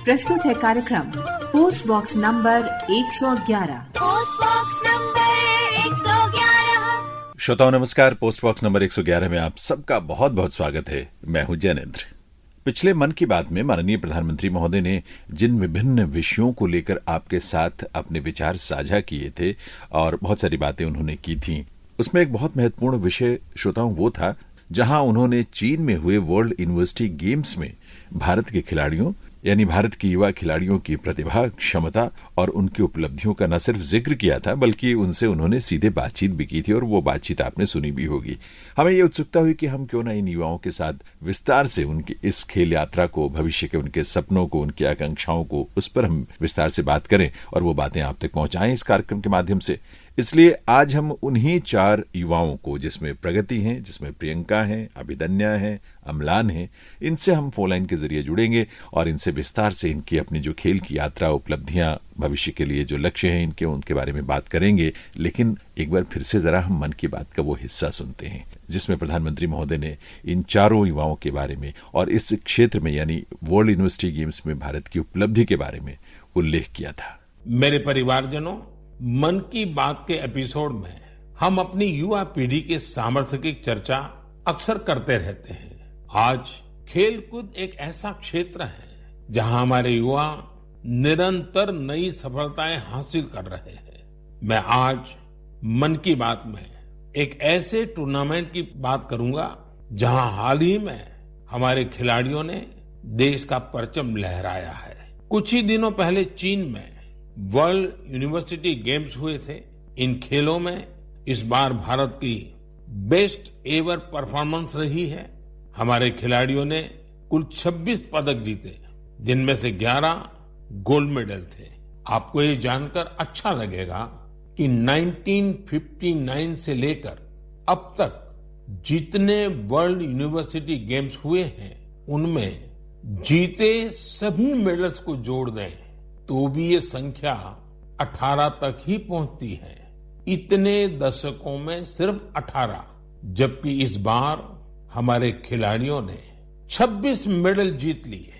प्रस्तुत है कार्यक्रम post box number 111। Post box number 111। श्रोताओं नमस्कार। पोस्ट बॉक्स नंबर 111 में आप सबका बहुत बहुत स्वागत है। मैं हूं जैनेन्द्र। पिछले मन की बात में माननीय प्रधानमंत्री महोदय ने जिन विभिन्न विषयों को लेकर आपके साथ अपने विचार साझा किए थे और बहुत सारी बातें उन्होंने की थी, उसमें एक बहुत महत्वपूर्ण विषय श्रोताओं वो था जहां उन्होंने चीन में हुए वर्ल्ड यूनिवर्सिटी गेम्स में भारत के खिलाड़ियों यानी भारत के युवा खिलाड़ियों की प्रतिभा, क्षमता और उनकी उपलब्धियों का न सिर्फ जिक्र किया था बल्कि उनसे उन्होंने सीधे बातचीत भी की थी और वो बातचीत आपने सुनी भी होगी। हमें ये उत्सुकता हुई कि हम क्यों ना इन युवाओं के साथ विस्तार से उनकी इस खेल यात्रा को, भविष्य के उनके सपनों को, उनकी आकांक्षाओं को, उस पर हम विस्तार से बात करें और वो बातें आप तक पहुंचाएं इस कार्यक्रम के माध्यम से। इसलिए आज हम उन्हीं 4 युवाओं को, जिसमें प्रगति है, जिसमें प्रियंका है, अभिदन्या है, अम्लान है, इनसे हम फोन लाइन के जरिए जुड़ेंगे और इनसे विस्तार से इनकी अपनी जो खेल की यात्रा, उपलब्धियां, भविष्य के लिए जो लक्ष्य हैं इनके, उनके बारे में बात करेंगे। लेकिन एक बार फिर से जरा हम मन की बात का वो हिस्सा सुनते हैं जिसमें प्रधानमंत्री महोदय ने इन 4 युवाओं के बारे में और इस क्षेत्र में यानी वर्ल्ड यूनिवर्सिटी गेम्स में भारत की उपलब्धि के बारे में उल्लेख किया था। मेरे परिवारजनों, मन की बात के एपिसोड में हम अपनी युवा पीढ़ी के सामर्थ्य की चर्चा अक्सर करते रहते हैं। आज खेलकूद एक ऐसा क्षेत्र है जहां हमारे युवा निरंतर नई सफलताएं हासिल कर रहे हैं। मैं आज मन की बात में एक ऐसे टूर्नामेंट की बात करूंगा जहां हाल ही में हमारे खिलाड़ियों ने देश का परचम लहराया है। कुछ ही दिनों पहले चीन में वर्ल्ड यूनिवर्सिटी गेम्स हुए थे। इन खेलों में इस बार भारत की बेस्ट एवर परफॉर्मेंस रही है। हमारे खिलाड़ियों ने कुल 26 पदक जीते, जिनमें से 11 गोल्ड मेडल थे। आपको ये जानकर अच्छा लगेगा कि 1959 से लेकर अब तक जितने वर्ल्ड यूनिवर्सिटी गेम्स हुए हैं उनमें जीते सभी मेडल्स को जोड़ दें तो भी ये संख्या 18 तक ही पहुंचती है। इतने दशकों में सिर्फ 18, जबकि इस बार हमारे खिलाड़ियों ने 26 मेडल जीत लिए।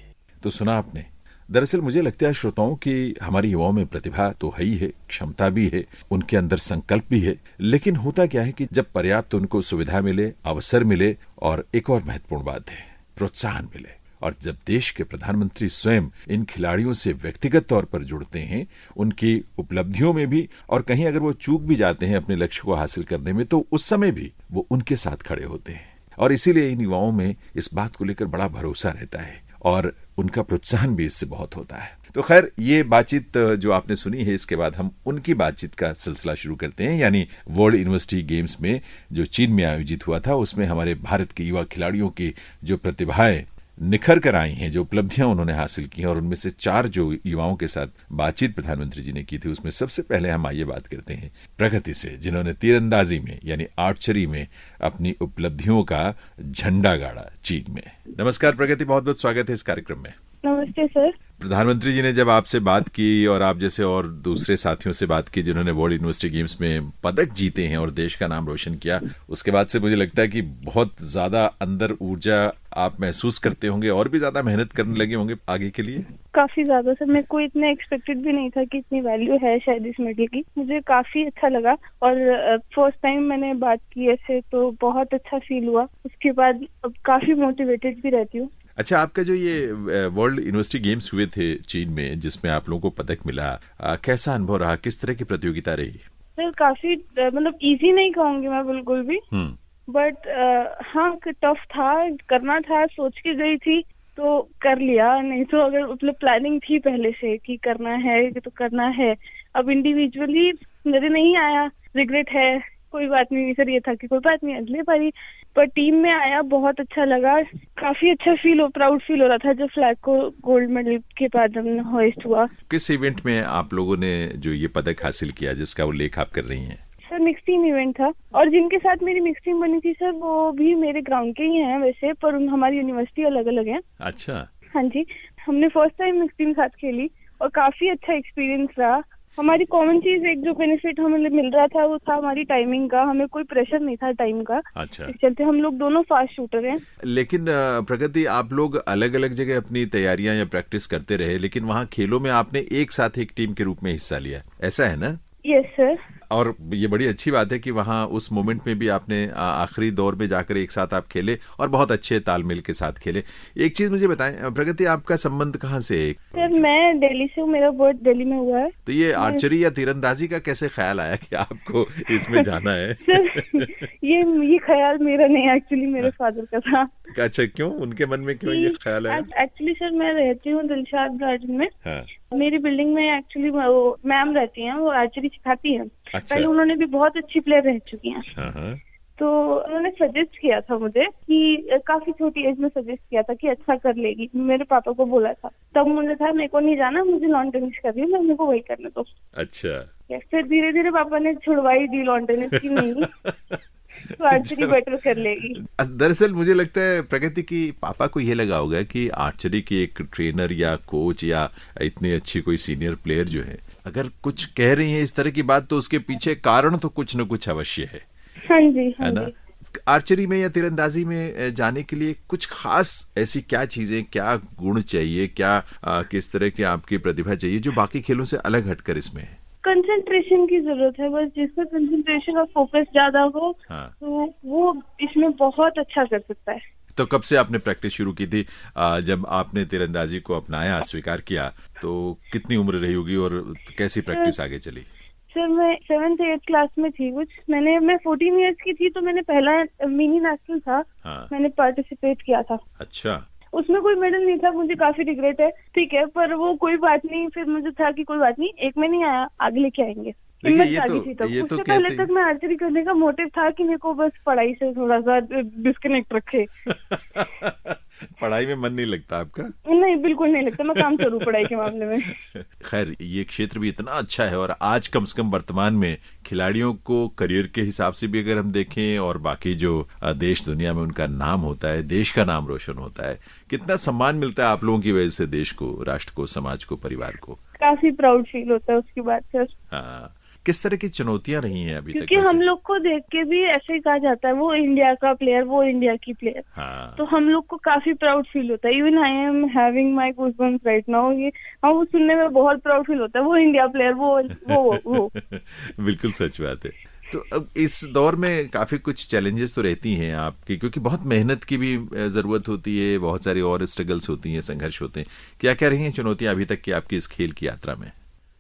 तो सुना आपने। दरअसल मुझे लगता है श्रोताओं की हमारी युवाओं में प्रतिभा तो है ही है, क्षमता भी है, उनके अंदर संकल्प भी है, लेकिन होता क्या है कि जब पर्याप्त उनको सुविधा मिले, अवसर मिले और एक और महत्वपूर्ण बात है, प्रोत्साहन मिले, और जब देश के प्रधानमंत्री स्वयं इन खिलाड़ियों से व्यक्तिगत तौर पर जुड़ते हैं, उनकी उपलब्धियों में भी, और कहीं अगर वो चूक भी जाते हैं अपने लक्ष्य को हासिल करने में तो उस समय भी वो उनके साथ खड़े होते हैं। और इसीलिए इन युवाओं में इस बात को लेकर बड़ा भरोसा रहता है और उनका प्रोत्साहन भी इससे बहुत होता है। तो खैर, ये बातचीत जो आपने सुनी है, इसके बाद हम उनकी बातचीत का सिलसिला शुरू करते हैं। यानी वर्ल्ड यूनिवर्सिटी गेम्स में जो चीन में आयोजित हुआ था, उसमें हमारे भारत के युवा खिलाड़ियों की जो प्रतिभाएं निखर कर आई हैं, जो उपलब्धियां उन्होंने हासिल की हैं, और उनमें से 4 जो युवाओं के साथ बातचीत प्रधानमंत्री जी ने की थी, उसमें सबसे पहले हम आइए बात करते हैं प्रगति से, जिन्होंने तीरंदाजी में यानी आर्चरी में अपनी उपलब्धियों का झंडा गाड़ा चीन में। नमस्कार प्रगति, बहुत बहुत स्वागत है इस कार्यक्रम में। नमस्ते सर। प्रधानमंत्री जी ने जब आपसे बात की और आप जैसे और दूसरे साथियों से बात की जिन्होंने वर्ल्ड यूनिवर्सिटी गेम्स में पदक जीते हैं और देश का नाम रोशन किया, उसके बाद से मुझे लगता है कि बहुत ज्यादा अंदर ऊर्जा आप महसूस करते होंगे और भी ज्यादा मेहनत करने लगे होंगे आगे के लिए। काफी ज्यादा सर, मेरे को इतना एक्सपेक्टेड भी नहीं था कि इतनी वैल्यू है शायद इस मेडल की। मुझे काफी अच्छा लगा और फर्स्ट टाइम मैंने बात की ऐसे तो बहुत अच्छा फील हुआ। उसके बाद अब काफी मोटिवेटेड भी रहती हूँ। अच्छा, आपका जो ये वर्ल्ड यूनिवर्सिटी गेम्स हुए थे चीन में जिसमें आप लोगों को पदक मिला, कैसा अनुभव रहा, किस तरह की प्रतियोगिता रही? सर काफी मतलब इजी नहीं कहूंगी मैं बिल्कुल भी, बट हाँ टफ था, करना था, सोच के गई थी तो कर लिया। नहीं तो अगर मतलब प्लानिंग थी पहले से कि करना है तो करना है। अब इंडिविजुअली मेरे नहीं आया, रिग्रेट है, कोई बात नहीं सर, ये था कि कोई बात नहीं अगले बारी, पर टीम में आया, बहुत अच्छा लगा। काफी अच्छा प्राउड फील हो रहा था जब फ्लैग को गोल्ड मेडल के बाद होस्ट हुआ। किस इवेंट में आप लोगों ने जो ये पदक हासिल किया जिसका उल्लेख आप कर रही हैं? सर मिक्स टीम इवेंट था और जिनके साथ मेरी मिक्स टीम बनी थी सर वो भी मेरे ग्राउंड के ही हैं वैसे, पर हमारी यूनिवर्सिटी अलग अलग है। अच्छा। हाँ जी, हमने फर्स्ट टाइम मिक्स टीम साथ खेली और काफी अच्छा एक्सपीरियंस रहा। हमारी कॉमन चीज, एक जो बेनिफिट हमें मिल रहा था वो था हमारी टाइमिंग का, हमें कोई प्रेशर नहीं था टाइम का। अच्छा। इस चलते हम लोग दोनों फास्ट शूटर हैं। लेकिन प्रगति, आप लोग अलग अलग जगह अपनी तैयारियां या प्रैक्टिस करते रहे, लेकिन वहां खेलों में आपने एक साथ एक टीम के रूप में हिस्सा लिया, ऐसा है ना? Yes sir. और ये बड़ी अच्छी बात है कि वहां उस मोमेंट में भी आपने आखिरी दौर में जाकर एक साथ आप खेले और बहुत अच्छे तालमेल के साथ खेले। एक चीज मुझे बताएं प्रगति, आपका संबंध कहाँ से है? सर मैं दिल्ली से हूँ, मेरा बर्थ दिल्ली में हुआ है। तो ये आर्चरी या तीरंदाजी का कैसे ख्याल आया कि आपको इसमें जाना है? सर ये ख्याल मेरा नहीं, एक्चुअली मेरे फादर का था। अच्छा, क्यों? उनके मन में क्यों ये ख्याल आया? एक्चुअली सर मैं रहती हूँ दिलशाद गार्डन में। हाँ। मेरी बिल्डिंग में एक्चुअली मैम रहती हैं, वो आर्चरी सिखाती हैं। अच्छा। पहले उन्होंने भी बहुत अच्छी प्लेयर रह चुकी हैं। हाँ हाँ। तो उन्होंने सजेस्ट किया था मुझे कि काफी छोटी एज में सजेस्ट किया था कि अच्छा कर लेगी, मेरे पापा को बोला था। तब मुझे था मेरे को नहीं जाना, मुझे लॉन टेनिस करनी है, मेरे को वही करने दो। अच्छा। फिर धीरे धीरे पापा ने छुड़वाई दी लॉन टेनिस की, नहीं तो आर्चरी बेटर कर लेगी। दरअसल मुझे लगता है प्रगति की पापा को ये लगा होगा कि आर्चरी की एक ट्रेनर या कोच या इतनी अच्छी कोई सीनियर प्लेयर जो है, अगर कुछ कह रही है इस तरह की बात, तो उसके पीछे कारण तो कुछ न कुछ अवश्य है। हाँ जी, हाँ है ना? जी। आर्चरी में या तीरंदाजी में जाने के लिए कुछ खास ऐसी क्या चीजें, क्या गुण चाहिए, क्या किस तरह की आपकी प्रतिभा चाहिए जो बाकी खेलों से अलग हटकर इसमें है? कंसंट्रेशन की जरूरत है, बस जिसमें कंसंट्रेशन और फोकस ज्यादा हो। हाँ। तो वो इसमें बहुत अच्छा कर सकता है। तो कब से आपने प्रैक्टिस शुरू की थी? जब आपने तीरंदाजी को अपनाया, स्वीकार किया, तो कितनी उम्र रही होगी और कैसी प्रैक्टिस आगे चली? सर मैं 7th 8th क्लास में थी कुछ। मैं 14 इयर्स की थी, तो मैंने पहला मिनी नेशनल था। हाँ। मैंने पार्टिसिपेट किया था। अच्छा। उसमें कोई मेडल नहीं था, मुझे काफी रिग्रेट है, ठीक है, पर वो कोई बात नहीं। फिर मुझे था कि कोई बात नहीं, एक में नहीं आया, आगे लेके आएंगे। हिम्मत जागी थी तब। उससे पहले तक मैं आर्चरी करने का मोटिव था कि मेरे को बस पढ़ाई से थोड़ा सा डिस्कनेक्ट रखे। पढ़ाई में मन नहीं लगता आपका? नहीं, बिल्कुल नहीं लगता, मैं काम करूँ पढ़ाई के मामले में। खैर, ये क्षेत्र भी इतना अच्छा है, और आज कम से कम वर्तमान में खिलाड़ियों को करियर के हिसाब से भी अगर हम देखें, और बाकी जो देश दुनिया में उनका नाम होता है, देश का नाम रोशन होता है, कितना सम्मान मिलता है आप लोगों की वजह से देश को, राष्ट्र को, समाज को, परिवार को। काफी प्राउड फील होता है उसकी बात सर। हाँ। किस तरह की चुनौतियां रही हैं अभी तक? क्योंकि हम लोग को देख के भी ऐसे ही कहा जाता है, वो इंडिया का प्लेयर, वो इंडिया की प्लेयर। हाँ। तो हम लोग को काफी प्राउड फील होता है। Even I am having my goosebumps right now. ये वो सुनने में बहुत प्राउड फील होता है, वो इंडिया प्लेयर, वो बिल्कुल सच बात है। तो अब इस दौर में काफी कुछ चैलेंजेस तो रहती हैं आपकी, क्योंकि बहुत मेहनत की भी जरूरत होती है, बहुत सारी और स्ट्रगल्स होती हैं, संघर्ष होते हैं। क्या क्या रही हैं चुनौतियां अभी तक की आपकी इस खेल की यात्रा में?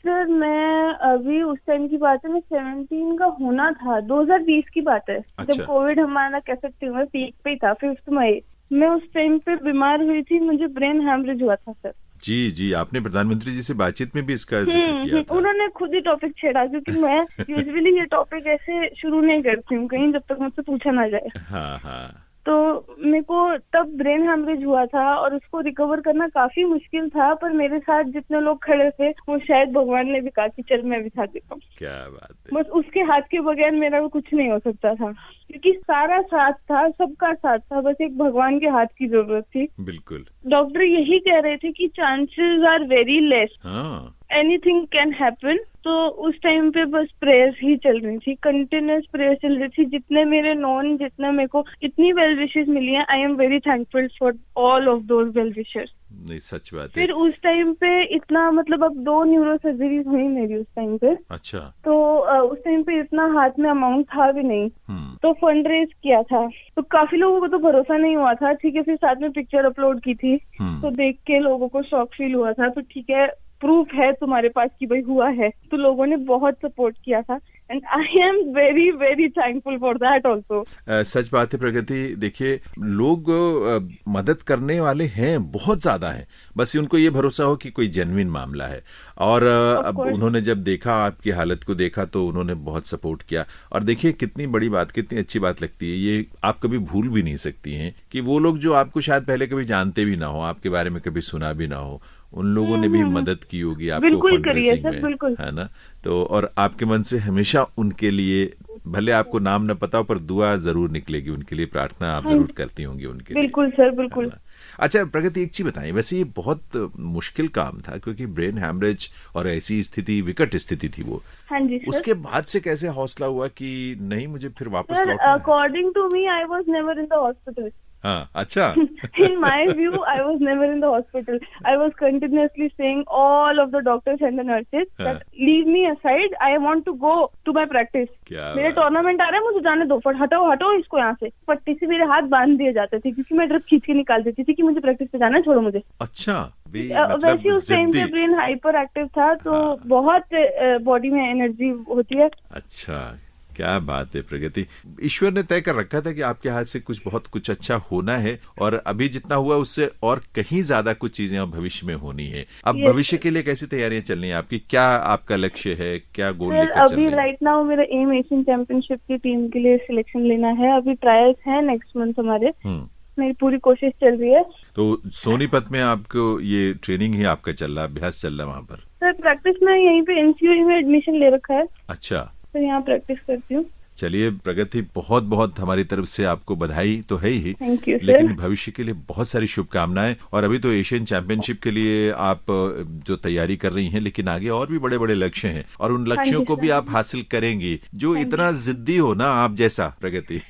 सर मैं अभी, उस टाइम की बात है, मैं 17 का होना था, 2020 की बात है। अच्छा। जब कोविड हमारा कह सकते हैं पीक पे ही था, 5 मई। मैं उस टाइम पे बीमार हुई थी, मुझे ब्रेन हैमरेज हुआ था सर। जी जी, आपने प्रधानमंत्री जी से बातचीत में भी इसका जिक्र किया था। उन्होंने खुद ही टॉपिक छेड़ा, क्योंकि मैं यूजुअली ये टॉपिक ऐसे शुरू नहीं करती हूँ कहीं, जब तक मुझसे पूछा ना जाए। हाँ हाँ। तो मेरे को तब ब्रेन हैमरेज हुआ था, और उसको रिकवर करना काफी मुश्किल था। पर मेरे साथ जितने लोग खड़े थे, वो शायद भगवान ने भी कहा कि चल मैं भी साथ देता हूँ। क्या बात है। बस उसके हाथ के बगैर मेरा कुछ नहीं हो सकता था, क्योंकि सारा साथ था, सबका साथ था, बस एक भगवान के हाथ की जरूरत थी। बिल्कुल। डॉक्टर यही कह रहे थे कि चांसेस आर वेरी लेस, हाँ। Anything can happen. तो उस टाइम पे बस प्रेयर्स ही चल रही थी, कंटिन्यूअस प्रेयर्स चल रही थी। जितने मेरे नॉन, जितना मेरे को इतनी वेल विशेस मिली हैं, आई am very thankful for all of those well wishes. नहीं, सच बात है। फिर उस टाइम पे इतना, मतलब अब 2 न्यूरो सर्जरीज हुई मेरी उस टाइम पे। अच्छा। तो उस टाइम पे इतना हाथ में अमाउंट था भी नहीं, तो फंड रेज किया था। तो काफी लोगों को तो भरोसा नहीं हुआ था, ठीक है। फिर साथ में पिक्चर अपलोड की थी, तो देख के लोगों को शॉक फील हुआ था। तो ठीक है, प्रूफ है तुम्हारे पास कि भाई हुआ है। तो लोगों ने बहुत सपोर्ट किया था, and I am very very thankful for that also. सच बात है प्रगति। देखिए, लोग मदद करने वाले हैं, बहुत ज्यादा हैं, बस उनको ये भरोसा हो कि कोई जेन्युइन मामला है। और अब उन्होंने जब देखा, आपकी हालत को देखा, तो उन्होंने बहुत सपोर्ट किया। और देखिए कितनी बड़ी बात, कितनी अच्छी बात लगती है ये, आप कभी भूल भी नहीं सकती हैं कि वो लोग जो आपको शायद पहले कभी जानते भी ना हो, आपके बारे में कभी सुना भी ना हो, उन लोगों ने भी मदद की होगी आपको फंड रेजिंग में, है ना? तो और आपके मन से हमेशा उनके लिए भले आपको नाम न पता हो पर दुआ जरूर निकलेगी उनके लिए, प्रार्थना आप जरूर करती होंगी उनके लिए। बिल्कुल सर, बिल्कुल। अच्छा प्रगति, एक चीज बताइए, वैसे ये बहुत मुश्किल काम था क्योंकि ब्रेन हैमरेज और ऐसी स्थिति, विकट स्थिति थी वो। हाँ जी सर। उसके बाद से कैसे हौसला हुआ कि नहीं मुझे फिर वापस सर, लौटना है? According to me I was never in the hospital. हाँ, अच्छा। In my view, I was never in the hospital. I was continuously saying all of the doctors and the nurses that leave me aside. I want to go to my practice. क्या मेरे tournament आ रहा है, मुझे जाने दो, फट हटाओ हटाओ इसको यहाँ से। पट्टी से मेरे हाथ बांध दिए जाते थे क्योंकि मैं ड्रिप खींच के निकाल देती थी कि मुझे प्रैक्टिस पे जाना है, छोड़ो मुझे। अच्छा, वैसे उस टाइम पे ब्रेन हाइपर एक्टिव था, तो बहुत बॉडी में एनर्जी होती है। अच्छा, क्या बात है प्रगति। ईश्वर ने तय कर रखा था कि आपके हाथ से बहुत कुछ अच्छा होना है, और अभी जितना हुआ उससे और कहीं ज्यादा कुछ चीजें अब भविष्य में होनी है। अब भविष्य के लिए कैसी तैयारियां चल रही हैं आपकी? क्या आपका लक्ष्य है, क्या गोल लेकर चल रहे हैं? अभी राइट नाउ मेरा एम एशियन चैंपियनशिप की टीम के लिए सिलेक्शन लेना है। अभी ट्रायल्स हैं नेक्स्ट मंथ हमारे। मेरी पूरी कोशिश चल रही है। तो सोनीपत में आपको ये ट्रेनिंग ही आपका चल रहा है, अभ्यास चल रहा है वहाँ पर? सर प्रैक्टिस में यहीं पे एनसीयूई में एडमिशन ले रखा है। अच्छा, तो यहाँ प्रैक्टिस करती हूँ। चलिए प्रगति, बहुत बहुत हमारी तरफ से आपको बधाई तो है ही, थैंक यू सर। लेकिन भविष्य के लिए बहुत सारी शुभकामनाएं। और अभी तो एशियन चैंपियनशिप के लिए आप जो तैयारी कर रही हैं, लेकिन आगे और भी बड़े बड़े लक्ष्य हैं, और उन लक्ष्यों को भी आप हासिल करेंगी। जो इतना जिद्दी हो ना आप जैसा प्रगति।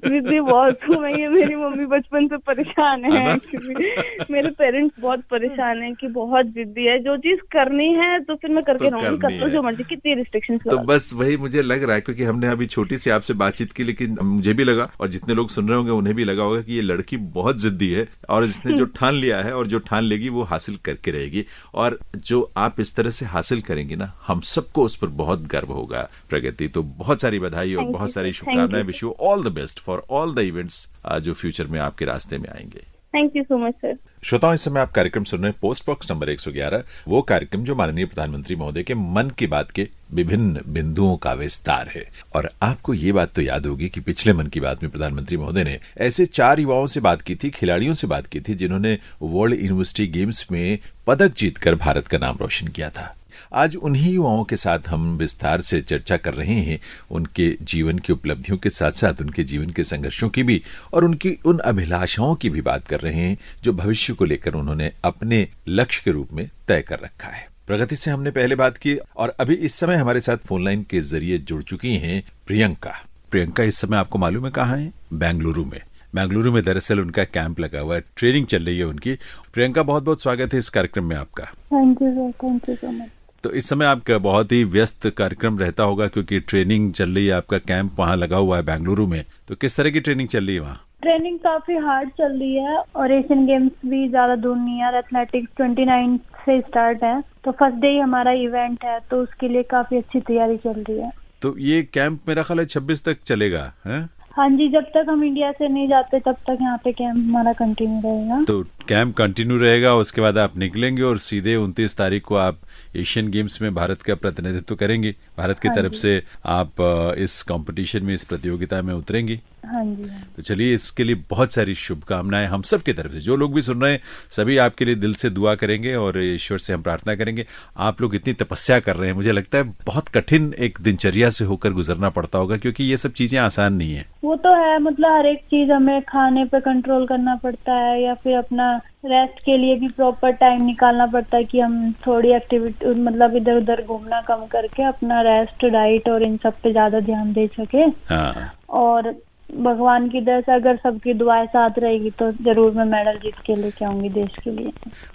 जिद्दी बहुत हूँ मैं, ये मेरी मम्मी बचपन से परेशान है एक्चुअली। मेरे पेरेंट्स बहुत परेशान है कि बहुत जिद्दी है, जो चीज करनी है तो फिर मैं करके रहूंगी, कर लो जो मर्जी, कितनी रिस्ट्रिक्शंस। तो बस वही मुझे लग रहा है, क्योंकि हमने अभी छोटी सी आपसे बातचीत की, लेकिन मुझे भी लगा और जितने लोग सुन रहे होंगे उन्हें भी लगा होगा कि ये लड़की बहुत जिद्दी है, और इसने जो ठान लिया है और जो ठान लेगी वो हासिल करके रहेगी। और जो आप इस तरह से हासिल करेंगी ना, हम सबको उस पर बहुत गर्व होगा प्रगति। तो बहुत सारी बधाई और बहुत सारी शुभकामनाएं। Wish you all the best for all the events जो फ्यूचर में आपके रास्ते में आएंगे। Thank you so much sir. श्रोताओं, इस समय आप कार्यक्रम सुन रहे हैं पोस्ट बॉक्स नंबर 111, वो कार्यक्रम जो माननीय प्रधानमंत्री महोदय के मन की बात के विभिन्न बिंदुओं का विस्तार है। और आपको ये बात तो याद होगी कि पिछले मन की बात में प्रधानमंत्री महोदय ने ऐसे 4 युवाओं से बात की थी, खिलाड़ियों से बात की थी, जिन्होंने वर्ल्ड यूनिवर्सिटी गेम्स में पदक जीतकर भारत का नाम रोशन किया था। आज उन्हीं युवाओं के साथ हम विस्तार से चर्चा कर रहे हैं, उनके जीवन की उपलब्धियों के साथ साथ उनके जीवन के संघर्षों की भी, और उनकी उन अभिलाषाओं की भी बात कर रहे हैं जो भविष्य को लेकर उन्होंने अपने लक्ष्य के रूप में तय कर रखा है। प्रगति से हमने पहले बात की, और अभी इस समय हमारे साथ फोन लाइन के जरिए जुड़ चुकी हैं प्रियंका। प्रियंका इस समय आपको मालूम है कहाँ है? बेंगलुरु में। बेंगलुरु में दरअसल उनका कैंप लगा हुआ है, ट्रेनिंग चल रही है उनकी। प्रियंका, बहुत बहुत स्वागत है इस कार्यक्रम में आपका। Thank you sir, thank you so much. तो इस समय आपका बहुत ही व्यस्त कार्यक्रम रहता होगा क्योंकि ट्रेनिंग चल रही है, आपका कैंप वहाँ लगा हुआ है बेंगलुरु में। तो किस तरह की ट्रेनिंग चल रही है वहाँ? ट्रेनिंग काफी हार्ड चल रही है, और एशियन गेम्स भी ज्यादा दूर नहीं है। एथलेटिक्स 29 से स्टार्ट है, तो फर्स्ट डे ही हमारा इवेंट है, तो उसके लिए काफी अच्छी तैयारी चल रही है। तो ये कैंप मेरा ख्याल है 26 तक चलेगा है? हाँ जी, जब तक हम इंडिया से नहीं जाते तब तक यहाँ पे कैंप हमारा कंटिन्यू रहेगा। तो कैंप कंटिन्यू रहेगा, उसके बाद आप निकलेंगे और सीधे 29 तारीख को आप एशियन गेम्स में भारत का प्रतिनिधित्व करेंगे। भारत की तरफ से आप इस कंपटीशन में, इस प्रतियोगिता में उतरेंगी। हाँ जी। तो चलिए, इसके लिए बहुत सारी शुभकामनाएं हम सब की तरफ से। जो लोग भी सुन रहे हैं सभी आपके लिए दिल से दुआ करेंगे, और ईश्वर से हम प्रार्थना करेंगे। आप लोग इतनी तपस्या कर रहे हैं, मुझे लगता है बहुत कठिन एक दिनचर्या से होकर गुजरना पड़ता होगा, क्योंकि ये सब चीजें आसान नहीं है। वो तो है, मतलब हर एक चीज हमें खाने पे कंट्रोल करना पड़ता है, या फिर अपना रेस्ट के लिए भी प्रॉपर टाइम निकालना पड़ता है कि हम थोड़ी एक्टिविटी, मतलब इधर उधर घूमना कम करके अपना रेस्ट, डाइट और इन सब पे ज्यादा ध्यान दे सके। हाँ। और भगवान की दया से अगर सबकी दुआएं साथ रहेगी तो जरूर मैं मेडल जीत के लेके आऊंगी देश के लिए।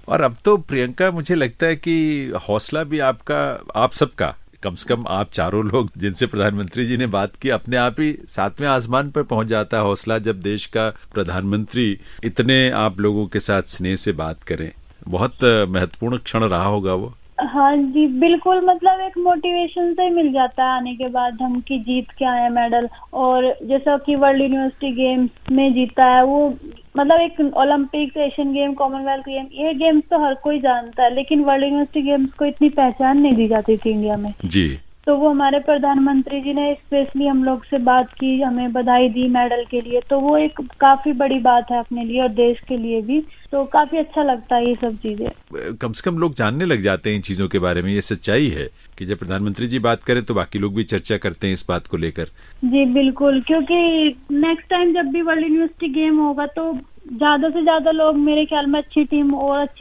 और अब तो प्रियंका, मुझे लगता है कि हौसला भी आपका, आप सबका, कम से कम आप चारों लोग जिनसे प्रधानमंत्री जी ने बात की, अपने आप ही 7वें आसमान पर पहुंच जाता है हौसला, जब देश का प्रधानमंत्री इतने आप लोगों के साथ स्नेह से बात करें। बहुत महत्वपूर्ण क्षण रहा होगा वो। हाँ जी बिल्कुल, मतलब एक मोटिवेशन से मिल जाता है आने के बाद हम कि जीत के आए मेडल। और जैसा कि वर्ल्ड यूनिवर्सिटी गेम्स में जीता है वो, मतलब एक Olympics, Asian game, Commonwealth game, ये गेम्स तो हर कोई जानता है, लेकिन वर्ल्ड यूनिवर्सिटी गेम्स को इतनी पहचान नहीं दी जाती थी इंडिया में जी। तो वो हमारे प्रधानमंत्री जी ने स्पेशली हम लोग से बात की, हमें बधाई दी मेडल के लिए, तो वो एक काफी बड़ी बात है अपने लिए और देश के लिए भी, तो काफी अच्छा लगता है ये सब चीजें। कम से कम लोग जानने लग जाते हैं इन चीजों के बारे में। ये सच्चाई है कि जब प्रधानमंत्री जी बात करें तो बाकी लोग भी चर्चा करते हैं इस बात को लेकर। जी बिल्कुल, क्योंकि नेक्स्ट टाइम जब भी वर्ल्ड यूनिवर्सिटी गेम होगा तो ज्यादा से ज्यादा लोग, मेरे ख्याल में अच्छी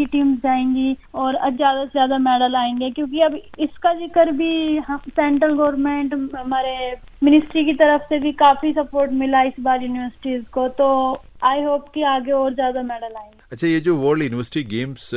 टीम जाएंगी और ज्यादा से ज्यादा मेडल आएंगे, क्योंकि अब इसका जिक्र भी सेंट्रल गवर्नमेंट, हमारे मिनिस्ट्री की तरफ से भी काफी सपोर्ट मिला इस बार यूनिवर्सिटीज को, तो आई होप कि आगे और ज्यादा मेडल आएंगे। अच्छा, ये जो वर्ल्ड यूनिवर्सिटी गेम्स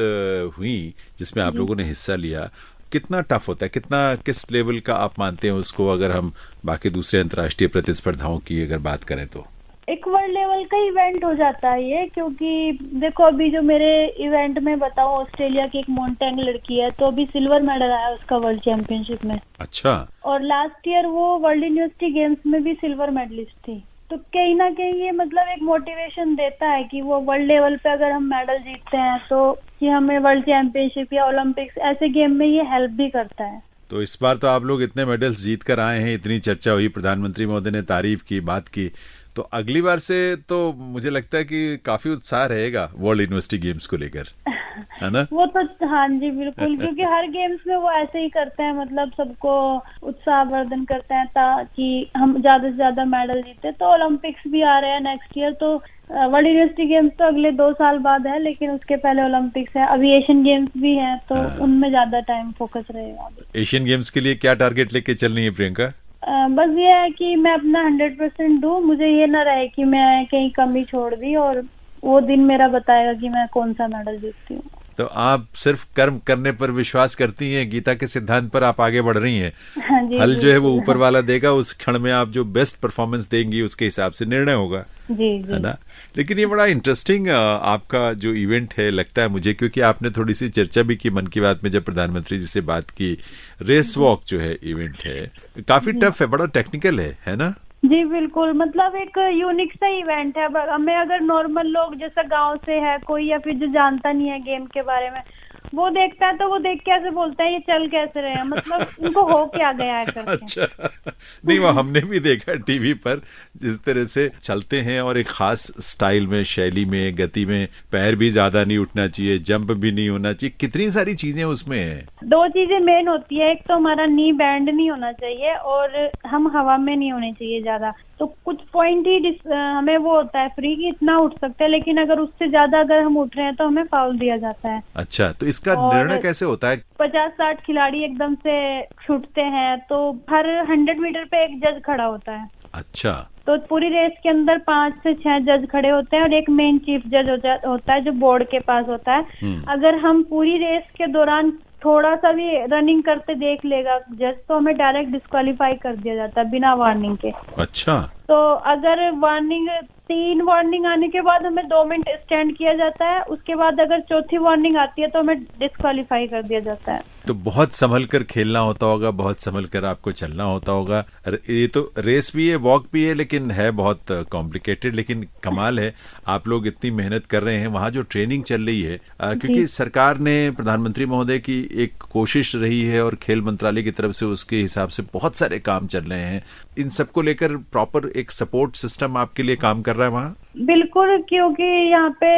हुई जिसमें आप लोगों ने हिस्सा लिया, कितना टफ होता है, किस लेवल का आप मानते हैं उसको, अगर हम बाकी दूसरे अंतर्राष्ट्रीय प्रतिस्पर्धाओं की अगर बात करें तो? एक वर्ल्ड लेवल का इवेंट हो जाता है ये, क्योंकि देखो अभी जो मेरे इवेंट में बताओ, ऑस्ट्रेलिया की एक मोन्टेंग लड़की है, तो अभी सिल्वर मेडल आया उसका वर्ल्ड चैंपियनशिप में। अच्छा। और लास्ट ईयर वो वर्ल्ड यूनिवर्सिटी गेम्स में भी सिल्वर मेडलिस्ट थी, तो कहीं ना कहीं ये मतलब एक मोटिवेशन देता है कि वो वर्ल्ड लेवल पे अगर हम मेडल जीतते हैं तो कि हमें वर्ल्ड चैंपियनशिप या ओलंपिक्स ऐसे गेम में ये हेल्प भी करता है। तो इस बार तो आप लोग इतने मेडल्स जीत कर आए हैं, इतनी चर्चा हुई, प्रधानमंत्री महोदय ने तारीफ की, बात की, तो अगली बार से तो मुझे लगता है कि काफी उत्साह रहेगा वर्ल्ड यूनिवर्सिटी गेम्स को लेकर, है ना? वो तो हाँ जी बिल्कुल, क्योंकि हर गेम्स में वो ऐसे ही करते हैं, मतलब सबको उत्साहवर्धन करते हैं ताकि हम ज्यादा से ज्यादा मेडल जीते। तो ओलंपिक्स भी आ रहे हैं नेक्स्ट ईयर, तो वर्ल्ड यूनिवर्सिटी गेम्स तो अगले 2 साल बाद है, लेकिन उसके पहले ओलंपिक्स है, अभी एशियन गेम्स भी हैं, तो उनमें ज्यादा टाइम फोकस रहेगा। एशियन गेम्स के लिए क्या टारगेट लेके चल रही है प्रियंका? बस ये है कि मैं अपना 100% दूं, मुझे ये ना रहे कि मैं कहीं कमी छोड़ दी, और वो दिन मेरा बताएगा कि मैं कौन सा मेडल जीतती हूँ। तो आप सिर्फ कर्म करने पर विश्वास करती हैं, गीता के सिद्धांत पर आप आगे बढ़ रही हैं। हाँ जी, फल जो है वो ऊपर वाला देगा, उस क्षण में आप जो बेस्ट परफॉर्मेंस देंगी उसके हिसाब से निर्णय होगा, जी है ना? लेकिन ये बड़ा इंटरेस्टिंग आपका जो इवेंट है लगता है मुझे, क्योंकि आपने थोड़ी सी चर्चा भी की मन की बात में जब प्रधानमंत्री जी से बात की। रेस वॉक जो है इवेंट है, काफी टफ है, बड़ा टेक्निकल है ना? जी बिल्कुल, मतलब एक यूनिक सा इवेंट है। हमें अगर नॉर्मल लोग जैसा गांव से है कोई, या फिर जो जानता नहीं है गेम के बारे में, वो देखता है तो वो देख के ऐसे बोलता है ये चल कैसे रहे हैं, मतलब उनको हो क्या गया है करके। अच्छा, नहीं वो हमने भी देखा टीवी पर जिस तरह से चलते हैं, और एक खास स्टाइल में, शैली में, गति में, पैर भी ज्यादा नहीं उठना चाहिए, जंप भी नहीं होना चाहिए, कितनी सारी चीजें उसमें हैं। 2 चीजें मेन होती है, एक तो हमारा नी बैंड नहीं होना चाहिए और हम हवा में नहीं होने चाहिए ज्यादा, तो कुछ पॉइंट ही हमें वो होता है फ्री की इतना उठ सकते हैं, लेकिन अगर उससे ज्यादा अगर हम उठ रहे हैं तो हमें फाउल दिया जाता है। अच्छा, तो इसका निर्णय कैसे होता है? 50-60 खिलाड़ी एकदम से छूटते हैं, तो हर 100 मीटर पे एक जज खड़ा होता है। अच्छा, तो पूरी रेस के अंदर 5 से 6 जज खड़े होते हैं और एक मेन चीफ जज होता है जो बोर्ड के पास होता है। अगर हम पूरी रेस के दौरान थोड़ा सा भी रनिंग करते देख लेगा जज, तो हमें डायरेक्ट डिस्क्वालीफाई कर दिया जाता है बिना वार्निंग के। अच्छा, तो अगर 3 वार्निंग आने के बाद हमें 2 मिनट स्टैंड किया जाता है, उसके बाद अगर चौथी वार्निंग आती है तो हमें डिस्क्वालीफाई कर दिया जाता है। तो बहुत संभल कर खेलना होता होगा, बहुत संभल कर आपको चलना होता होगा। ये तो रेस भी है, वॉक भी है, लेकिन है बहुत कॉम्प्लिकेटेड। लेकिन कमाल है आप लोग इतनी मेहनत कर रहे हैं, वहाँ जो ट्रेनिंग चल रही है, क्योंकि सरकार ने, प्रधानमंत्री महोदय की एक कोशिश रही है और खेल मंत्रालय की तरफ से उसके हिसाब से बहुत सारे काम चल रहे हैं। इन सबको लेकर प्रॉपर एक सपोर्ट सिस्टम आपके लिए काम कर रहा है वहाँ? बिल्कुल, क्योंकि यहाँ पे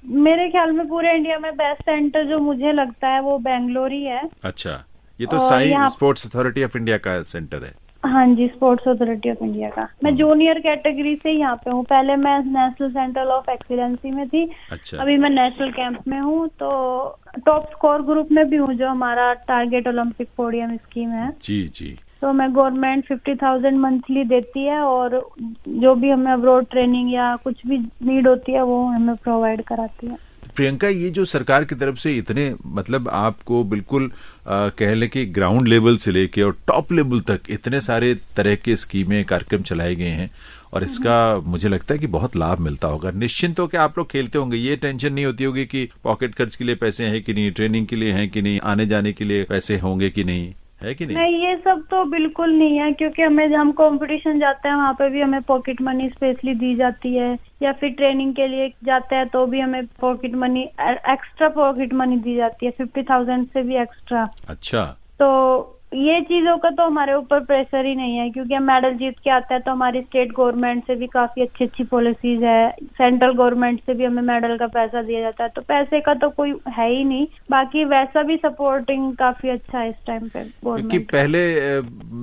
मेरे ख्याल में पूरे इंडिया में बेस्ट सेंटर जो मुझे लगता है वो बेंगलोर ही है। अच्छा, ये तो Sai sports authority of India का सेंटर है। हाँ जी, स्पोर्ट्स अथॉरिटी ऑफ इंडिया का। मैं जूनियर कैटेगरी से यहाँ पे हूँ, पहले मैं नेशनल सेंटर ऑफ एक्सीलेंसी में थी। अच्छा, अभी मैं नेशनल कैंप में हूँ, तो टॉप स्कोर ग्रुप में भी हूँ, जो हमारा टारगेट ओलंपिक पोडियम स्कीम है। जी जी। तो मैं गवर्नमेंट 50,000 मंथली देती है, और जो भी हमें अब्रॉड ट्रेनिंग या कुछ भी नीड होती है वो हमें प्रोवाइड कराती है। प्रियंका, ये जो सरकार की तरफ से इतने, मतलब आपको बिल्कुल कह लें कि ग्राउंड लेवल से लेके और टॉप लेवल तक इतने सारे तरह के स्कीमें, कार्यक्रम चलाए गए हैं, और इसका मुझे लगता है कि बहुत लाभ मिलता होगा। निश्चिंत हो कि आप लोग खेलते होंगे, ये टेंशन नहीं होती होगी कि पॉकेट खर्च के लिए पैसे हैं कि नहीं, ट्रेनिंग के लिए हैं कि नहीं, आने जाने के लिए पैसे होंगे कि नहीं, है कि नहीं? नहीं, ये सब तो बिल्कुल नहीं है, क्योंकि हम कंपटीशन जाते हैं वहाँ पे भी हमें पॉकेट मनी स्पेशली दी जाती है, या फिर ट्रेनिंग के लिए जाते हैं तो भी हमें pocket money, extra pocket money दी जाती है 50,000 से भी एक्स्ट्रा। अच्छा, तो ये चीजों का तो हमारे ऊपर प्रेशर ही नहीं है, क्योंकि हम मेडल जीत के आते हैं तो हमारी स्टेट गवर्नमेंट से भी काफी अच्छी अच्छी पॉलिसीज है, सेंट्रल गवर्नमेंट से भी हमें मेडल का पैसा दिया जाता है, तो पैसे का तो कोई है ही नहीं। बाकी वैसा भी सपोर्टिंग काफी अच्छा है इस टाइम पे क्योंकि गवर्नमेंट। पहले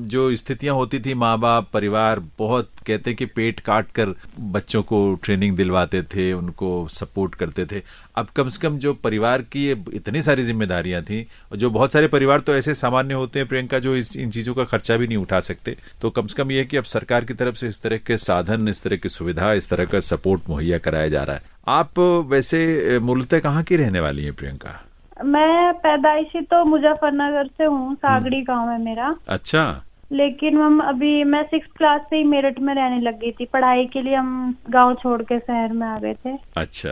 जो स्थितियां होती थी, माँ बाप परिवार बहुत कहते कि पेट काट कर बच्चों को ट्रेनिंग दिलवाते थे, उनको सपोर्ट करते थे। अब कम से कम जो परिवार की इतनी सारी जिम्मेदारियां थी, और जो बहुत सारे परिवार तो ऐसे सामान्य होते हैं प्रियंका जो इन चीजों का खर्चा भी नहीं उठा सकते, तो कम से कम ये है कि अब सरकार की तरफ से इस तरह के साधन, इस तरह की सुविधा, इस तरह का सपोर्ट मुहैया कराया जा रहा है। आप वैसे मूलतः कहाँ की रहने वाली हैं प्रियंका? मैं पैदाइशी तो मुजफ्फरनगर से हूँ, सागड़ी गांव है मेरा। अच्छा। लेकिन मैं 6th क्लास से ही मेरठ में रहने लग गई थी, पढ़ाई के लिए हम गांव छोड़ के शहर में आ गए थे। अच्छा।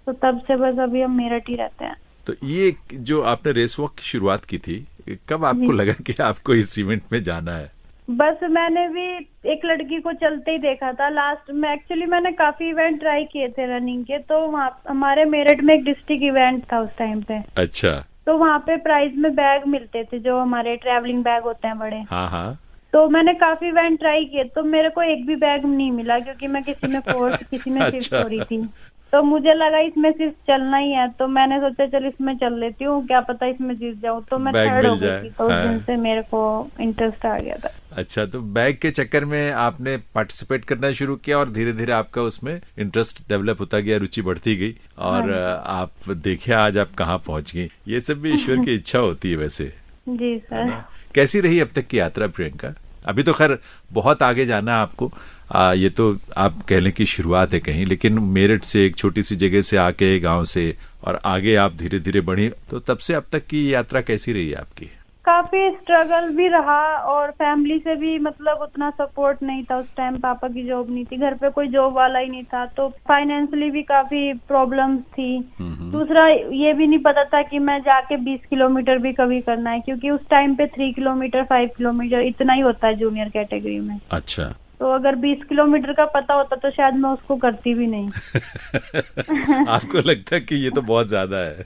तो तब से बस अभी हम मेरठ ही रहते हैं। तो ये जो आपने रेस वॉक की शुरुआत की थी, कब आपको लगा कि आपको इस इवेंट में जाना है? बस मैंने भी एक लड़की को चलते ही देखा था लास्ट में। एक्चुअली मैंने काफी इवेंट ट्राई किए थे रनिंग के, तो वहाँ हमारे मेरठ में एक डिस्ट्रिक्ट इवेंट था उस टाइम पे। अच्छा। तो वहाँ पे प्राइज में बैग मिलते थे, जो हमारे ट्रैवलिंग बैग होते हैं बड़े। हाँ हाँ। तो मैंने काफी इवेंट ट्राई किए, तो मेरे को एक भी बैग नहीं मिला, क्योंकि मैं किसी में फोर्थ किसी में फिफ्थ अच्छा। हो रही थी। तो मुझे लगा इसमें सिर्फ चलना ही है, तो मैंने सोचा चल इसमें चल लेती हूँ, क्या पता इसमें जीत जाऊँ। तो मैं बैग थर्ड हो मिल गई जाए। थी, तो उस हाँ। दिन से मेरे को इंटरेस्ट आ गया था। अच्छा, तो बैग के चक्कर में आपने पार्टिसिपेट करना शुरू किया और धीरे धीरे आपका उसमें इंटरेस्ट डेवलप होता गया, रुचि बढ़ती गई, और आप देखिए आज आप कहाँ पहुंच गई। ये सब भी ईश्वर की इच्छा होती है वैसे। जी सर। कैसी रही अब तक की यात्रा प्रियंका? अभी तो खैर बहुत आगे जाना है आपको, ये तो आप कह लें कि शुरुआत है कहीं, लेकिन मेरठ से एक छोटी सी जगह से आके, गांव से, और आगे आप धीरे धीरे बढ़ी, तो तब से अब तक की यात्रा कैसी रही है आपकी? काफी स्ट्रगल भी रहा, और फैमिली से भी मतलब उतना सपोर्ट नहीं था उस टाइम। पापा की जॉब नहीं थी, घर पे कोई जॉब वाला ही नहीं था, तो फाइनेंशियली भी काफी प्रॉब्लम्स थी। दूसरा ये भी नहीं पता था कि मैं जाके 20 किलोमीटर भी कभी करना है, क्योंकि उस टाइम पे 3 किलोमीटर 5 किलोमीटर इतना ही होता है जूनियर कैटेगरी में। अच्छा। तो अगर 20 किलोमीटर का पता होता तो शायद मैं उसको करती भी नहीं। आपको लगता है कि ये तो बहुत ज्यादा है?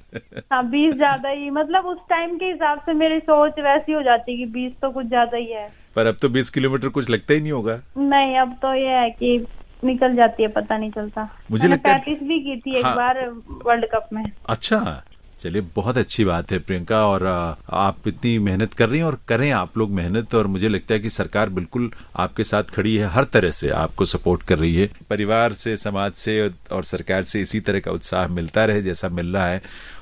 हाँ, 20 ज्यादा ही, मतलब उस टाइम के हिसाब से मेरी सोच वैसी हो जाती कि 20 तो कुछ ज्यादा ही है। पर अब तो 20 किलोमीटर कुछ लगता ही नहीं होगा। नहीं, अब तो ये है कि निकल जाती है, पता नहीं चलता। मुझे मैंने लगता है- 35 भी की थी एक हाँ। बार वर्ल्ड कप में। अच्छा, चलिए बहुत अच्छी बात है प्रियंका, और आप इतनी मेहनत कर रही हैं, और करें आप लोग मेहनत, और मुझे लगता है कि सरकार बिल्कुल आपके साथ खड़ी है, हर तरह से आपको सपोर्ट कर रही है। परिवार से, समाज से और सरकार से इसी तरह का उत्साह मिलता रहे जैसा मिल रहा है,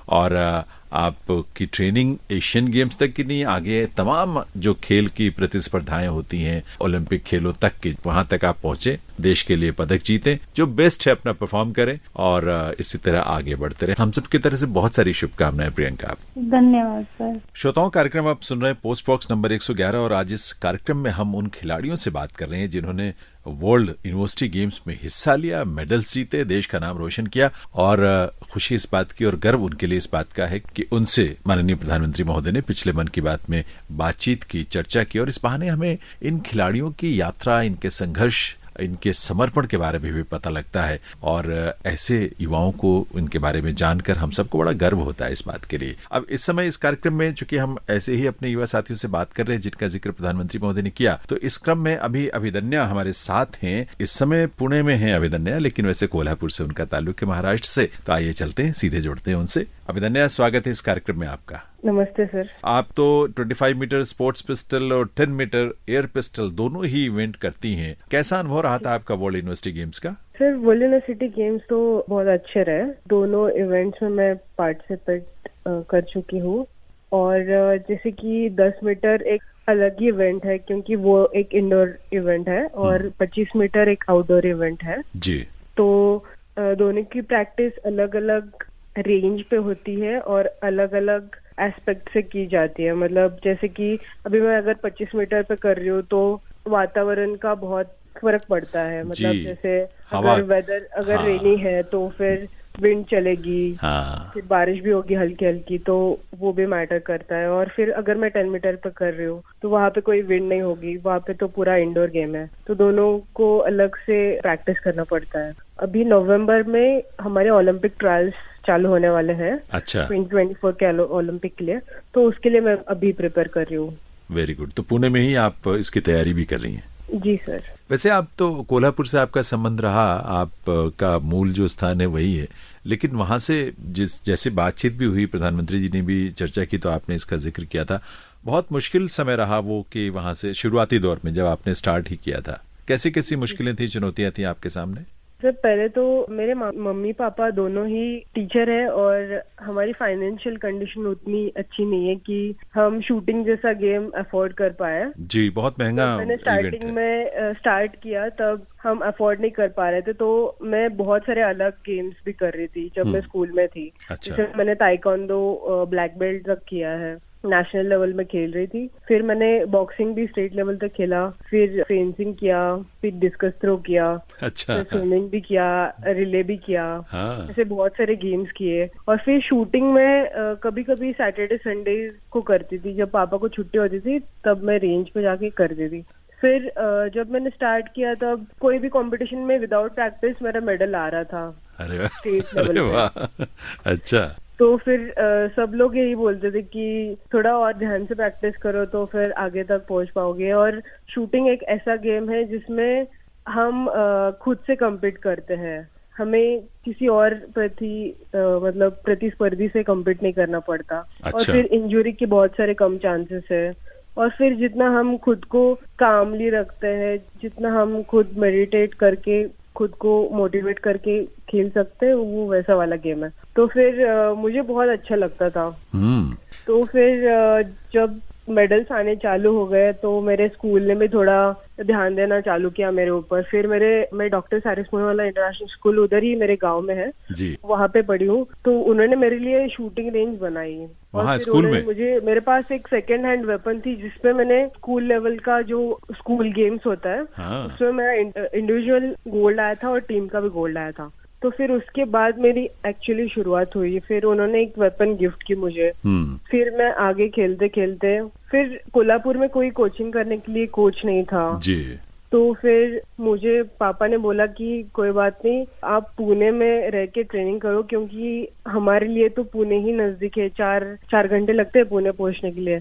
और आपकी ट्रेनिंग एशियन गेम्स तक की नहीं, आगे तमाम जो खेल की प्रतिस्पर्धाएं होती हैं, ओलंपिक खेलों तक की, वहां तक आप पहुंचे, देश के लिए पदक जीते, जो बेस्ट है अपना परफॉर्म करें, और इसी तरह आगे बढ़ते रहे। हम सब की तरह से बहुत सारी शुभकामनाएं प्रियंका। धन्यवाद सर। श्रोताओं, कार्यक्रम आप सुन रहे हैं पोस्ट बॉक्स नंबर 111, और आज इस कार्यक्रम में हम उन खिलाड़ियों से बात कर रहे हैं जिन्होंने वर्ल्ड यूनिवर्सिटी गेम्स में हिस्सा लिया, मेडल्स जीते, देश का नाम रोशन किया, और खुशी इस बात की और गर्व उनके लिए इस बात का है कि उनसे माननीय प्रधानमंत्री महोदय ने पिछले मन की बात में बातचीत की, चर्चा की, और इस बहाने हमें इन खिलाड़ियों की यात्रा, इनके संघर्ष, इनके समर्पण के बारे में भी पता लगता है, और ऐसे युवाओं को इनके बारे में जानकर हम सबको बड़ा गर्व होता है इस बात के लिए। अब इस समय इस कार्यक्रम में चूंकि हम ऐसे ही अपने युवा साथियों से बात कर रहे हैं जिनका जिक्र प्रधानमंत्री महोदय ने किया, तो इस क्रम में अभी अभिदन्या हमारे साथ हैं। इस समय पुणे में है अभिदन्या, लेकिन वैसे कोल्हापुर से उनका ताल्लुक है, महाराष्ट्र से। तो आइए चलते हैं, सीधे जोड़ते हैं उनसे। अभिदन्या, स्वागत है इस कार्यक्रम में आपका। नमस्ते सर। आप तो 25 मीटर स्पोर्ट्स पिस्टल और 10 मीटर एयर पिस्टल दोनों ही इवेंट करती हैं। कैसा अनुभव रहा था आपका वर्ल्ड यूनिवर्सिटी गेम्स का? सर, वर्ल्ड यूनिवर्सिटी गेम्स तो बहुत अच्छे रहे। दोनों इवेंट्स में मैं पार्टिसिपेट कर चुकी हूँ, और जैसे कि 10 मीटर एक अलग ही इवेंट है, क्योंकि वो एक इंडोर इवेंट है, और 25 मीटर एक आउटडोर इवेंट है जी। तो दोनों की प्रैक्टिस अलग अलग रेंज पे होती है और अलग अलग एस्पेक्ट से की जाती है। मतलब जैसे कि अभी मैं अगर 25 मीटर पे कर रही हूँ तो वातावरण का बहुत फर्क पड़ता है। मतलब जी। जैसे हवा- अगर वेदर अगर हाँ। रेनी है तो फिर विंड चलेगी, हाँ। फिर बारिश भी होगी हल्की हल्की, तो वो भी मैटर करता है। और फिर अगर मैं 10 मीटर पे कर रही हूँ तो वहाँ पे कोई विंड नहीं होगी, वहाँ पे तो पूरा इंडोर गेम है, तो दोनों को अलग से प्रैक्टिस करना पड़ता है। अभी नवंबर में हमारे ओलंपिक ट्रायल्स चालू होने वाले हैं। अच्छा। 2024 के ओलंपिक के लिए, तो उसके लिए मैं अभी प्रिपेयर कर रही हूँ। Very good. तो पुणे में ही आप इसकी तैयारी भी कर रही हैं? जी सर। वैसे आप तो कोल्हापुर से आपका संबंध रहा, आपका मूल जो स्थान है वही है, लेकिन वहां से जैसे बातचीत भी हुई, प्रधानमंत्री जी ने भी चर्चा की तो आपने इसका जिक्र किया था, बहुत मुश्किल समय रहा वो कि वहां से शुरुआती दौर में जब आपने स्टार्ट ही किया था, कैसी कैसी मुश्किलें थी, चुनौतियां थी आपके सामने? सर पहले तो मेरे मम्मी पापा दोनों ही टीचर हैं और हमारी फाइनेंशियल कंडीशन उतनी अच्छी नहीं है कि हम शूटिंग जैसा गेम अफोर्ड कर पाए। जी, बहुत महंगा मैंने स्टार्टिंग में स्टार्ट किया तब हम अफोर्ड नहीं कर पा रहे थे, तो मैं बहुत सारे अलग गेम्स भी कर रही थी जब मैं स्कूल में थी। अच्छा। जैसे मैंने ताइक्वांडो ब्लैक बेल्ट तक किया है, नेशनल लेवल में खेल रही थी। फिर मैंने बॉक्सिंग भी स्टेट लेवल तक खेला, फिर फेंसिंग किया, फिर डिस्कस थ्रो किया, अच्छा, स्विमिंग भी किया, रिले भी किया। हाँ। ऐसे बहुत सारे गेम्स किए। और फिर शूटिंग में कभी कभी सैटरडे संडे को करती थी, जब पापा को छुट्टी होती थी तब मैं रेंज पे जाके करती थी। फिर जब मैंने स्टार्ट किया तब कोई भी कंपटीशन में विदाउट प्रैक्टिस मेरा मेडल आ रहा था। अरे वाह, स्टेट लेवल अरे वाह, अच्छा। तो फिर सब लोग यही बोलते थे कि थोड़ा और ध्यान से प्रैक्टिस करो तो फिर आगे तक पहुंच पाओगे। और शूटिंग एक ऐसा गेम है जिसमें हम खुद से कम्पीट करते हैं, हमें किसी और मतलब प्रतिस्पर्धी से कम्पीट नहीं करना पड़ता। अच्छा। और फिर इंजरी के बहुत सारे कम चांसेस है। और फिर जितना हम खुद को कामली रखते हैं, जितना हम खुद मेडिटेट करके खुद को मोटिवेट करके खेल सकते हैं, वो वैसा वाला गेम है। तो फिर मुझे बहुत अच्छा लगता था। तो फिर जब मेडल्स आने चालू हो गए तो मेरे स्कूल ने भी थोड़ा ध्यान देना चालू किया मेरे ऊपर। फिर मैं डॉक्टर सारिस पूनावाला इंटरनेशनल स्कूल उधर ही मेरे गांव में है जी, वहाँ पे पढ़ी हूँ। तो उन्होंने मेरे लिए शूटिंग रेंज बनाई। वहाँ स्कूल में मेरे पास एक सेकेंड हैंड वेपन थी जिसपे मैंने स्कूल लेवल का जो स्कूल गेम्स होता है, हाँ। उसमें मेरा इंडिविजुअल गोल्ड आया था और टीम का भी गोल्ड आया था। तो फिर उसके बाद मेरी एक्चुअली शुरुआत हुई। फिर उन्होंने एक वेपन गिफ्ट की मुझे। फिर मैं आगे खेलते खेलते, फिर कोल्हापुर में कोई कोचिंग करने के लिए कोच नहीं था जी। तो फिर मुझे पापा ने बोला कि कोई बात नहीं, आप पुणे में रह के ट्रेनिंग करो, क्योंकि हमारे लिए तो पुणे ही नजदीक है, 4 घंटे लगते हैं पुणे पहुंचने के लिए।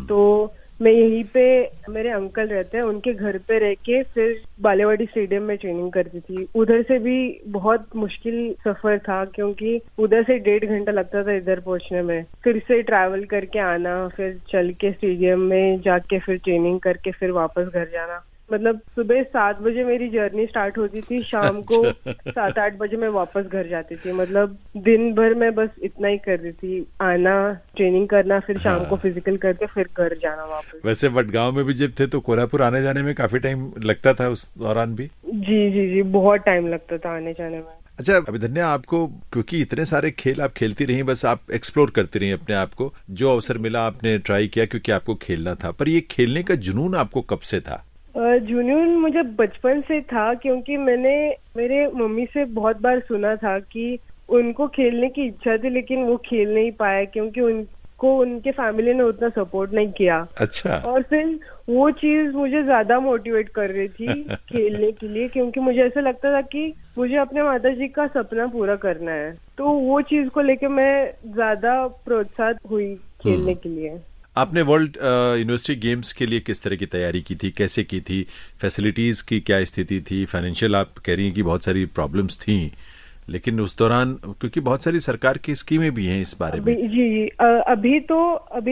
तो मैं यहीं पे, मेरे अंकल रहते हैं, उनके घर पे रह के फिर बालेवाड़ी स्टेडियम में ट्रेनिंग करती थी। उधर से भी बहुत मुश्किल सफर था क्योंकि उधर से 1.5 घंटा लगता था इधर पहुंचने में, फिर से ट्रैवल करके आना, फिर चल के स्टेडियम में जाके फिर ट्रेनिंग करके फिर वापस घर जाना। मतलब सुबह 7 बजे मेरी जर्नी स्टार्ट होती थी, शाम को 7-8 बजे मैं वापस घर जाती थी। मतलब दिन भर मैं बस इतना ही कर रही थी, आना, ट्रेनिंग करना, फिर शाम को फिजिकल करके फिर घर जाना वापस। वैसे वडगांव में भी जब थे तो कोल्हापुर आने जाने में काफी टाइम लगता था उस दौरान भी? जी जी जी, बहुत टाइम लगता था आने जाने में। अच्छा अभिधन्या, आपको क्योंकि इतने सारे खेल आप खेलती रही, बस आप एक्सप्लोर करती रही अपने आप को, जो अवसर मिला आपने ट्राई किया क्योंकि आपको खेलना था, पर ये खेलने का जुनून आपको कब से था? जुनून मुझे बचपन से था, क्योंकि मैंने मेरे मम्मी से बहुत बार सुना था कि उनको खेलने की इच्छा थी लेकिन वो खेल नहीं पाए क्योंकि उनको उनके फैमिली ने उतना सपोर्ट नहीं किया। अच्छा। और फिर वो चीज मुझे ज्यादा मोटिवेट कर रही थी खेलने के लिए, क्योंकि मुझे ऐसा लगता था कि मुझे अपने माताजी का सपना पूरा करना है। तो वो चीज को लेके मैं ज्यादा प्रोत्साहित हुई खेलने के लिए। आपने वर्ल्ड यूनिवर्सिटी गेम्स के लिए किस तरह की तैयारी की थी, कैसे की थी, फैसिलिटीज की क्या स्थिति थी? फाइनेंशियल आप कह रही हैं कि बहुत सारी प्रॉब्लम्स थी, लेकिन उस दौरान क्योंकि बहुत सारी सरकार की स्कीमें भी हैं इस बारे में। जी, अभी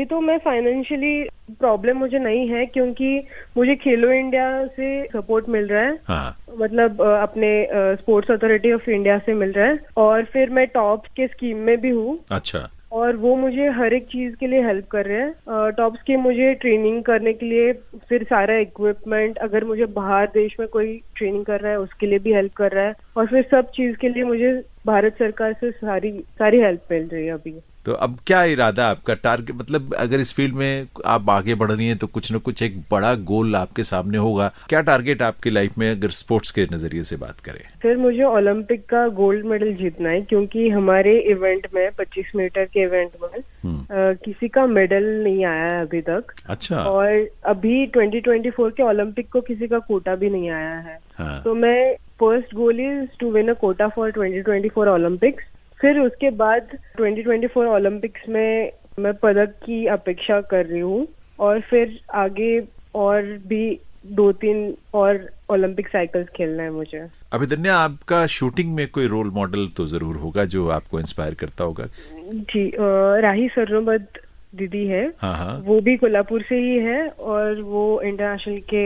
तो मैं फाइनेंशियली प्रॉब्लम मुझे नहीं है, क्योंकि मुझे खेलो इंडिया से सपोर्ट मिल रहा है। हाँ। मतलब अपने स्पोर्ट्स अथॉरिटी ऑफ इंडिया से मिल रहा है, और फिर मैं टॉप के स्कीम में भी हूँ। अच्छा। और वो मुझे हर एक चीज के लिए हेल्प कर रहे हैं। टॉप स्कीम मुझे ट्रेनिंग करने के लिए, फिर सारा इक्विपमेंट, अगर मुझे बाहर देश में कोई ट्रेनिंग कर रहा है उसके लिए भी हेल्प कर रहा है, और फिर सब चीज के लिए मुझे भारत सरकार से सारी हेल्प मिल रही है अभी। तो अब क्या इरादा आपका, टारगेट, मतलब अगर इस फील्ड में आप आगे बढ़ रही हैं तो कुछ न कुछ एक बड़ा गोल आपके सामने होगा, क्या टारगेट आपकी लाइफ में अगर स्पोर्ट्स के नजरिए से बात करें? फिर मुझे ओलंपिक का गोल्ड मेडल जीतना है, क्योंकि हमारे इवेंट में 25 मीटर के इवेंट में किसी का मेडल नहीं आया है अभी तक। अच्छा। और अभी 2024 के ओलंपिक को किसी का कोटा भी नहीं आया है। हाँ। तो मैं first goal is to win a quota for 2024 Olympics. फिर उसके बाद 2024 ओलंपिक्स में मैं पदक की अपेक्षा कर रही हूँ। और फिर आगे और भी 2-3 और ओलंपिक साइकिल्स खेलना है मुझे। अभिदन्या, आपका शूटिंग में कोई रोल मॉडल तो जरूर होगा जो आपको इंस्पायर करता होगा। जी, राही सर्नोबत दीदी है। हाँ हाँ। वो भी कोल्हापुर से ही है और वो इंटरनेशनल के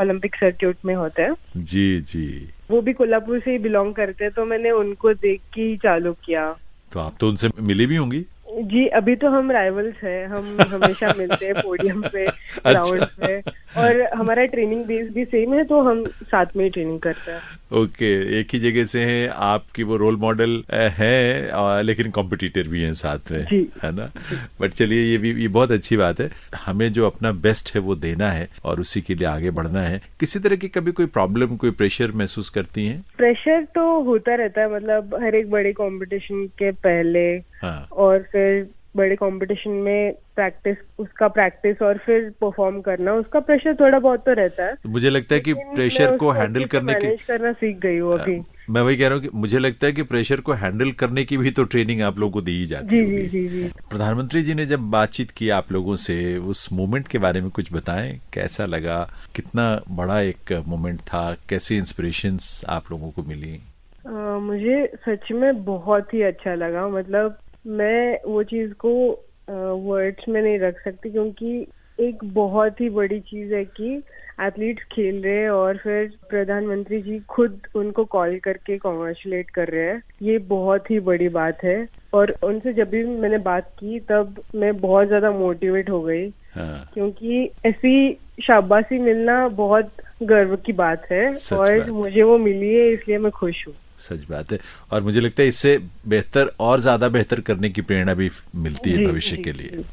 ओलंपिक सर्किट में होता है। जी जी। वो भी कोल्हापुर से ही बिलोंग करते हैं, तो मैंने उनको देख के ही चालू किया। तो आप तो उनसे मिली भी होंगी। जी, अभी तो हम राइवल्स हैं, हम हमेशा मिलते हैं पोडियम पे, ग्राउंड पे, और हमारा ट्रेनिंग बेस भी सेम है, तो हम साथ में ही ट्रेनिंग करते हैं। ओके, एक ही जगह से हैं, आपकी वो रोल मॉडल है, लेकिन कॉम्पिटिटर भी हैं साथ में, है ना। बट चलिए, ये बहुत अच्छी बात है। हमें जो अपना बेस्ट है वो देना है और उसी के लिए आगे बढ़ना है। किसी तरह की कभी कोई प्रॉब्लम, कोई प्रेशर महसूस करती हैं? प्रेशर तो होता रहता है, मतलब हर एक बड़े कंपटीशन के पहले। हाँ। और फिर बड़े कंपटीशन में प्रैक्टिस और फिर परफॉर्म करना, उसका प्रेशर थोड़ा बहुत तो रहता है। मुझे लगता है कि प्रेशर को हैंडल करने की मैनेज करना सीख गई हूँ अभी। मैं वही कह रहा हूँ कि मुझे लगता है कि प्रेशर को हैंडल करने की भी तो ट्रेनिंग आप लोगों को दी जाती है। जी जी जी। प्रधानमंत्री जी ने जब बातचीत की आप लोगों से, उस मोमेंट के बारे में कुछ बताएं, कैसा लगा, कितना बड़ा एक मोमेंट था, कैसी इंस्पिरेशंस आप लोगों को मिली? मुझे सच में बहुत ही अच्छा लगा। मतलब मैं वो चीज को वर्ड्स में नहीं रख सकती, क्योंकि एक बहुत ही बड़ी चीज है कि एथलीट्स खेल रहे हैं और फिर प्रधानमंत्री जी खुद उनको कॉल करके कॉन्ग्रेचुलेट कर रहे हैं। ये बहुत ही बड़ी बात है और उनसे जब भी मैंने बात की तब मैं बहुत ज्यादा मोटिवेट हो गई। हाँ। क्योंकि ऐसी शाबाशी मिलना बहुत गर्व की बात है और मुझे वो मिली है, इसलिए मैं खुश हूँ। सच बात है। और मुझे लगता है इससे बेहतर और ज्यादा बेहतर करने की प्रेरणा भी मिलती है भविष्य के लिए।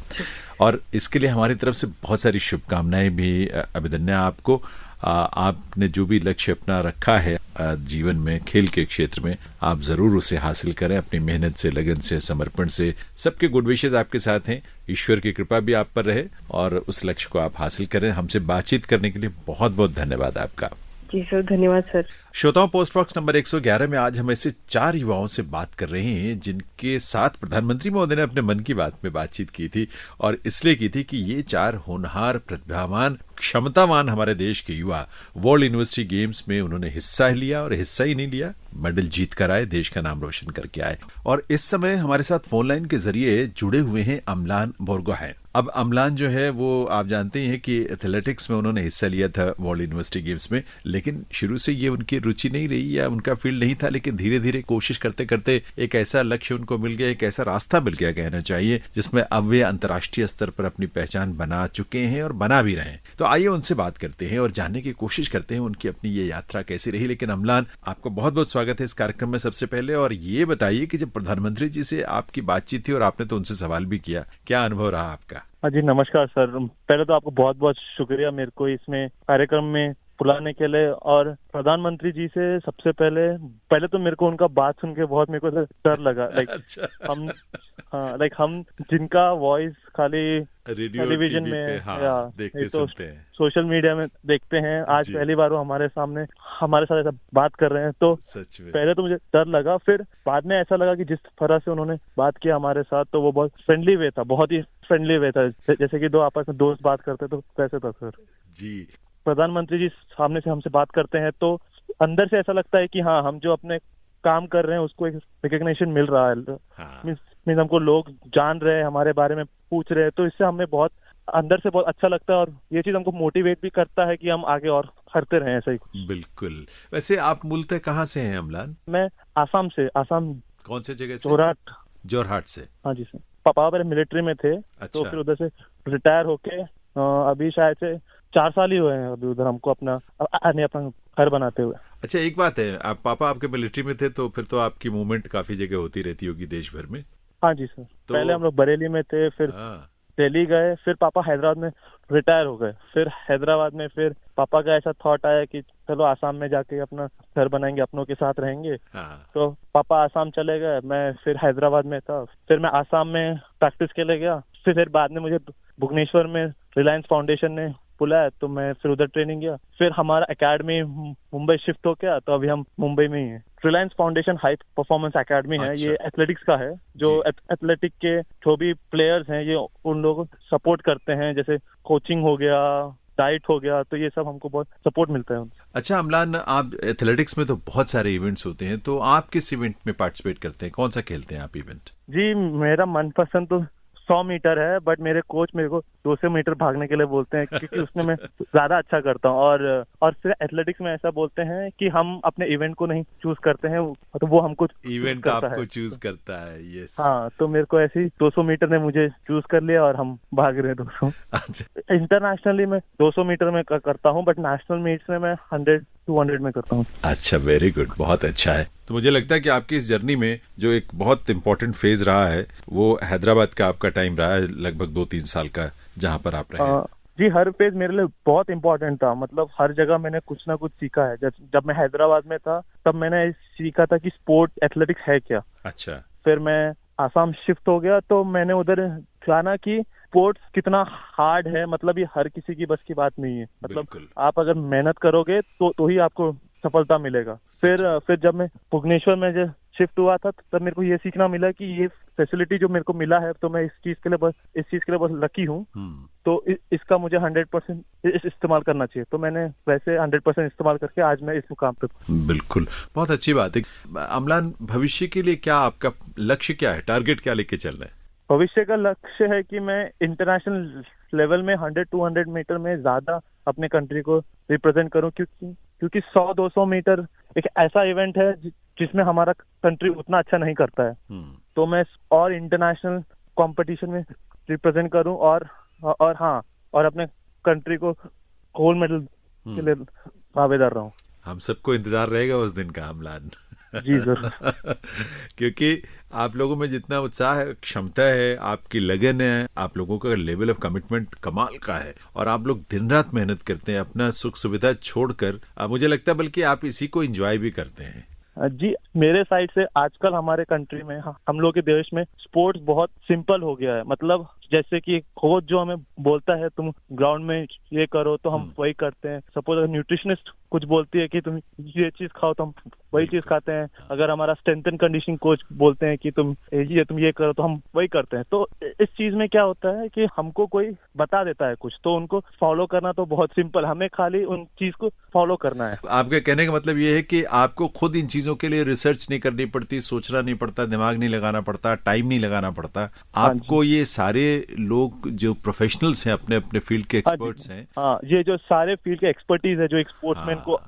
और इसके लिए हमारी तरफ से बहुत सारी शुभकामनाएं भी अभिदन्या आपको। आपने जो भी लक्ष्य अपना रखा है जीवन में, खेल के क्षेत्र में, आप जरूर उसे हासिल करें अपनी मेहनत से, लगन से, समर्पण से। सबके गुड विशेस आपके साथ हैं। ईश्वर की कृपा भी आप पर रहे और उस लक्ष्य को आप हासिल करें। हमसे बातचीत करने के लिए बहुत बहुत धन्यवाद आपका। जी सर, धन्यवाद सर। श्रोताओं, पोस्ट बॉक्स नंबर 111 में आज हम ऐसे 4 युवाओं से बात कर रहे हैं जिनके साथ प्रधानमंत्री महोदय ने अपने मन की बात में बातचीत की थी, और इसलिए की थी कि ये 4 होनहार, प्रतिभावान, क्षमतावान हमारे देश के युवा वर्ल्ड यूनिवर्सिटी गेम्स में उन्होंने हिस्सा लिया, और हिस्सा ही नहीं लिया, मेडल जीत कर आए, देश का नाम रोशन करके आए। और इस समय हमारे साथ फोन लाइन के जरिए जुड़े हुए हैं अम्लान बोरगोहाइन। अब अम्लान जो है वो आप जानते हैं कि एथलेटिक्स में उन्होंने हिस्सा लिया था वर्ल्ड यूनिवर्सिटी गेम्स में, लेकिन शुरू से ये उनकी रुचि नहीं रही या उनका फील्ड नहीं था, लेकिन धीरे धीरे कोशिश करते करते एक ऐसा लक्ष्य उनको मिल गया, एक ऐसा रास्ता मिल गया कहना चाहिए, जिसमें अब वे अंतर्राष्ट्रीय स्तर पर अपनी पहचान बना चुके हैं और बना भी रहे हैं। तो आइए उनसे बात करते हैं और जानने की कोशिश करते हैं उनकी अपनी ये यात्रा कैसी रही। लेकिन अम्लान, आपको बहुत बहुत स्वागत है इस कार्यक्रम में सबसे पहले। और ये बताइए कि जब प्रधानमंत्री जी से आपकी बातचीत थी और आपने तो उनसे सवाल भी किया, क्या अनुभव रहा आपका? जी नमस्कार सर। पहले तो आपको बहुत बहुत शुक्रिया मेरे को इसमें कार्यक्रम में बुलाने के लिए। और प्रधानमंत्री जी से सबसे पहले तो मेरे को उनका बात सुन के बहुत मेरे को डर लगा। हम जिनका वॉइस खाली टेलीविजन में देखते सुनते हैं, सोशल मीडिया में देखते हैं, आज पहली बार वो हमारे सामने हमारे साथ ऐसा बात कर रहे हैं, तो पहले तो मुझे डर लगा। फिर बाद में ऐसा लगा कि जिस तरह से उन्होंने बात किया हमारे साथ, तो वो बहुत फ्रेंडली वे था, बहुत ही फ्रेंडली वे था, जैसे कि दो आपस में दोस्त बात करते तो कैसे था सर जी। प्रधानमंत्री जी सामने से हमसे बात करते हैं तो अंदर से ऐसा लगता है कि हाँ, हम जो अपने काम कर रहे हैं उसको एक रिकग्निशन मिल रहा है। मीन्स हमको लोग जान रहे हैं, हमारे बारे में पूछ रहे हैं, तो इससे हमें बहुत अंदर से बहुत अच्छा लगता है और ये चीज हमको मोटिवेट भी करता है कि हम आगे और करते रहें ऐसा ही। बिल्कुल। वैसे आप मूलतः कहाँ से हैं अम्लान? मैं आसाम से। आसाम कौन से जगह से? जोरहाट से। हाँ जी सर। पापा मेरे मिलिट्री में थे। अच्छा। तो फिर उधर से रिटायर होके अभी शायद से 4 साल ही हुए हैं अभी उधर हमको अपना घर बनाते हुए। अच्छा, एक बात है, आप पापा आपके मिलिट्री में थे तो फिर तो आपकी मूवमेंट काफी जगह होती रहती होगी देश भर में। हाँ जी सर। तो पहले हम लोग बरेली में थे, फिर दिल्ली गए, फिर पापा हैदराबाद में रिटायर हो गए। फिर हैदराबाद में फिर पापा का ऐसा थॉट आया कि चलो आसाम में जाके अपना घर बनाएंगे, अपनों के साथ रहेंगे। तो पापा आसाम चले गए, मैं फिर हैदराबाद में था। फिर मैं आसाम में प्रैक्टिस के लिए गया। फिर बाद में मुझे भुवनेश्वर में रिलायंस फाउंडेशन ने बुलाया तो मैं फिर उधर ट्रेनिंग किया। फिर हमारा एकेडमी मुंबई शिफ्ट हो गया, तो अभी हम मुंबई में ही हैं। Reliance foundation high performance academy है। अच्छा। ये एथलेटिक्स का है, जो एथलेटिक के जो भी प्लेयर्स हैं ये उन लोगों को सपोर्ट करते हैं, जैसे कोचिंग हो गया, डाइट हो गया, तो ये सब हमको बहुत सपोर्ट मिलता है उनसे। अच्छा अम्लान, आप एथलेटिक्स में तो बहुत सारे इवेंट्स होते हैं, तो आप किस इवेंट में पार्टिसिपेट करते हैं, कौन सा खेलते हैं आप इवेंट? जी मेरा मनपसंद तो 100 मीटर है, बट मेरे कोच मेरे को 200 मीटर भागने के लिए बोलते हैं, क्योंकि उसमें मैं ज्यादा अच्छा करता हूँ। और फिर एथलेटिक्स में ऐसा बोलते हैं कि हम अपने इवेंट को नहीं चूज करते हैं, तो वो हमको इवेंट आपको चूज करता है। यस। हाँ, तो मेरे को ऐसे ही 200 मीटर ने मुझे चूज कर लिया और हम भाग रहे हैं 200। अच्छा। इंटरनेशनली मैं 200 मीटर में करता हूँ, बट नेशनल मीट्स में मैं 100-200 में करता हूँ। अच्छा, वेरी गुड, बहुत अच्छा है। तो मुझे लगता है कि आपकी इस जर्नी में जो एक बहुत इंपॉर्टेंट फेज रहा है वो हैदराबाद का आपका टाइम रहा है, लगभग 2-3 साल का, जहाँ पर आप रहे हैं। जी, हर फेज मेरे लिए बहुत इंपॉर्टेंट था। मतलब हर जगह मैंने कुछ ना कुछ सीखा है। जब मैं हैदराबाद में था तब मैंने सीखा था कि स्पोर्ट एथलेटिक्स है क्या। अच्छा। फिर मैं आसाम शिफ्ट हो गया तो मैंने उधर जाना कि स्पोर्ट्स कितना हार्ड है, मतलब ये हर किसी की बस की बात नहीं है। मतलब आप अगर मेहनत करोगे तो ही आपको सफलता मिलेगा। फिर जब मैं भुवनेश्वर में जब शिफ्ट हुआ था तब मेरे को ये सीखना मिला कि ये फैसिलिटी जो मेरे को मिला है, तो मैं इस चीज के लिए बस लकी हूँ, तो इसका मुझे 100% इस्तेमाल करना चाहिए। तो मैंने वैसे 100% इस्तेमाल करके आज मैं इस मुकाम पे। बिल्कुल, बहुत अच्छी बात है। अम्लान, भविष्य के लिए क्या आपका लक्ष्य, क्या है, टारगेट क्या लेके चल रहे हैं? भविष्य का लक्ष्य है कि मैं इंटरनेशनल लेवल में 100-200 मीटर में ज्यादा अपने कंट्री को रिप्रेजेंट करूं, क्योंकि 100-200 मीटर एक ऐसा इवेंट है जिसमें हमारा कंट्री उतना अच्छा नहीं करता है। तो मैं और इंटरनेशनल कंपटीशन में रिप्रेजेंट करूं और अपने कंट्री को गोल्ड मेडल के लिए दावेदार रहूं। हम सबको इंतजार रहेगा उस दिन का अम्लान। जी सर। क्योंकि आप लोगों में जितना उत्साह है, क्षमता है, आपकी लगन है, आप लोगों का लेवल ऑफ कमिटमेंट कमाल का है, और आप लोग दिन रात मेहनत करते हैं अपना सुख सुविधा छोड़कर। मुझे लगता है बल्कि आप इसी को एंजॉय भी करते हैं। जी, मेरे साइड से आजकल हमारे कंट्री में, हम लोग के देश में स्पोर्ट्स बहुत सिंपल हो गया है। मतलब जैसे कि कोच जो हमें बोलता है तुम ग्राउंड में ये करो, तो हम वही करते हैं। सपोज अगर न्यूट्रिशनिस्ट कुछ बोलती है कि तुम ये चीज खाओ, तो हम वही चीज खाते हैं। अगर हमारा स्ट्रेंथ एंड कंडीशनिंग कोच बोलते हैं कि तुम ये करो, तो हम वही करते हैं। तो इस चीज में क्या होता है कि हमको कोई बता देता है कुछ, तो उनको फॉलो करना तो बहुत सिंपल, हमें खाली उन चीज को फॉलो करना है। आपके कहने का मतलब ये है कि आपको खुद इन चीजों के लिए रिसर्च नहीं करनी पड़ती, सोचना नहीं पड़ता, दिमाग नहीं लगाना पड़ता, टाइम नहीं लगाना पड़ता। आपको ये सारे लोग जो प्रोफेशनल्स हैं, अपने अपने फील्ड के एक्सपर्ट्स हैं, हाँ, ये जो सारे फील्ड के एक्सपर्टीज है, जो एक स्पोर्ट्समैन को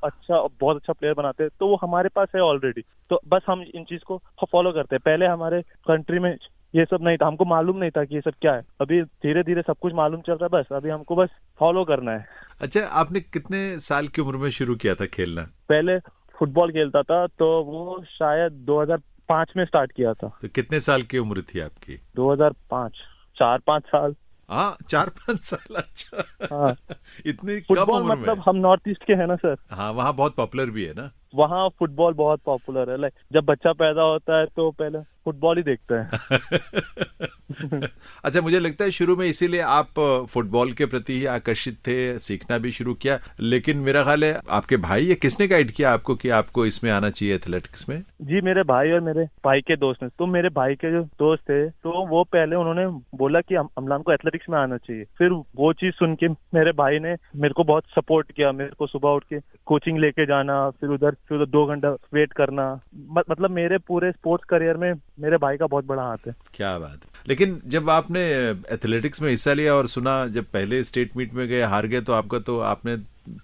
बहुत अच्छा प्लेयर बनाते हैं, तो वो हमारे पास है ऑलरेडी। तो बस हम इन चीज को फॉलो करते हैं। पहले हमारे कंट्री में ये सब नहीं था, हमको मालूम नहीं था कि ये सब क्या है। अभी धीरे धीरे सब कुछ मालूम चल रहा है, बस अभी हमको बस फॉलो करना है। अच्छा, आपने कितने साल की उम्र में शुरू किया था खेलना? पहले फुटबॉल खेलता था, तो वो शायद 2005 में स्टार्ट किया था। तो कितने साल की उम्र थी आपकी? 2005, 4-5 साल। हाँ, 4-5 साल। अच्छा। हाँ। इतनी कम उम्र में? मतलब हम नॉर्थ ईस्ट के हैं ना सर। हाँ, वहाँ बहुत पॉपुलर भी है ना। वहाँ फुटबॉल बहुत पॉपुलर है। लाइक जब बच्चा पैदा होता है तो पहले फुटबॉल ही देखते हैं। अच्छा, मुझे लगता है शुरू में इसीलिए आप फुटबॉल के प्रति ही आकर्षित थे, सीखना भी शुरू किया। लेकिन मेरा ख्याल है आपके भाई या किसने गाइड किया आपको कि आपको इसमें आना चाहिए, एथलेटिक्स में? जी, मेरे भाई और मेरे भाई के दोस्त ने। तो मेरे भाई के जो दोस्त थे, तो वो पहले उन्होंने बोला कि अम्लान को एथलेटिक्स में आना चाहिए। फिर वो चीज सुन के मेरे भाई ने मेरे को बहुत सपोर्ट किया। मेरे को सुबह उठ के कोचिंग लेके जाना, फिर उधर 2 घंटा वेट करना। मतलब मेरे पूरे स्पोर्ट्स करियर में मेरे भाई का बहुत बड़ा हाथ है। क्या बात है। लेकिन जब आपने एथलेटिक्स में हिस्सा लिया और सुना, जब पहले स्टेट मीट में गए, हार गए, तो आपने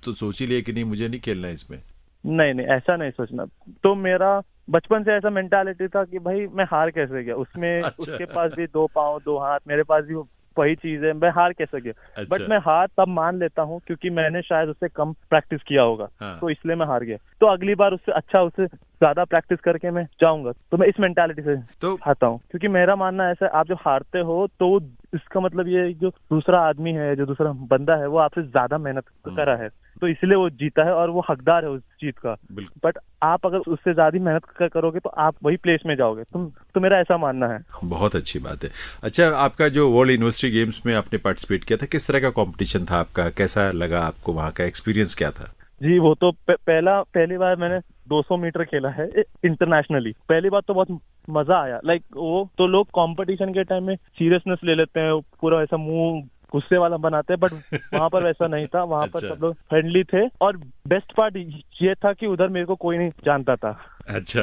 तो सोच ही लिया कि नहीं, मुझे नहीं खेलना इसमें? नहीं, ऐसा नहीं सोचना। तो मेरा बचपन से ऐसा मेंटालिटी था कि भाई मैं हार कैसे गया उसमें। अच्छा। उसके पास भी 2 पाँव 2 हाथ, मेरे पास भी वही चीज है, मैं हार कैसे गया। अच्छा। बट मैं हार तब मान लेता हूँ क्योंकि मैंने शायद उससे कम प्रैक्टिस किया होगा। हाँ। तो इसलिए मैं हार गया। तो अगली बार उससे ज्यादा प्रैक्टिस करके मैं जाऊंगा। तो मैं इस मेंटालिटी से आता हूँ, क्योंकि मेरा मानना ऐसा है, आप जब हारते हो तो इसका मतलब ये जो दूसरा आदमी है, जो दूसरा बंदा है, वो आपसे ज्यादा मेहनत करा है, तो इसलिए वो जीता है और वो हकदार है उस जीत का। बट आप अगर उससे ज्यादा मेहनत करोगे तो आप वही प्लेस में जाओगे। तो मेरा ऐसा मानना है। बहुत अच्छी बात है। अच्छा, आपका जो वर्ल्ड यूनिवर्सिटी गेम्स में आपने पार्टिसिपेट किया था, किस तरह का कंपटीशन था आपका? कैसा लगा आपको? वहाँ का एक्सपीरियंस क्या था? जी, वो तो पहली बार मैंने 200 मीटर खेला है इंटरनेशनली। पहली बात तो बहुत मजा आया। लाइक वो तो लोग कंपटीशन के टाइम में सीरियसनेस ले लेते हैं, पूरा ऐसा मुंह गुस्से वाला बनाते हैं, बट वहाँ पर वैसा नहीं था। वहाँ पर सब लोग फ्रेंडली थे और बेस्ट पार्ट ये था कि उधर मेरे को कोई नहीं जानता था। अच्छा।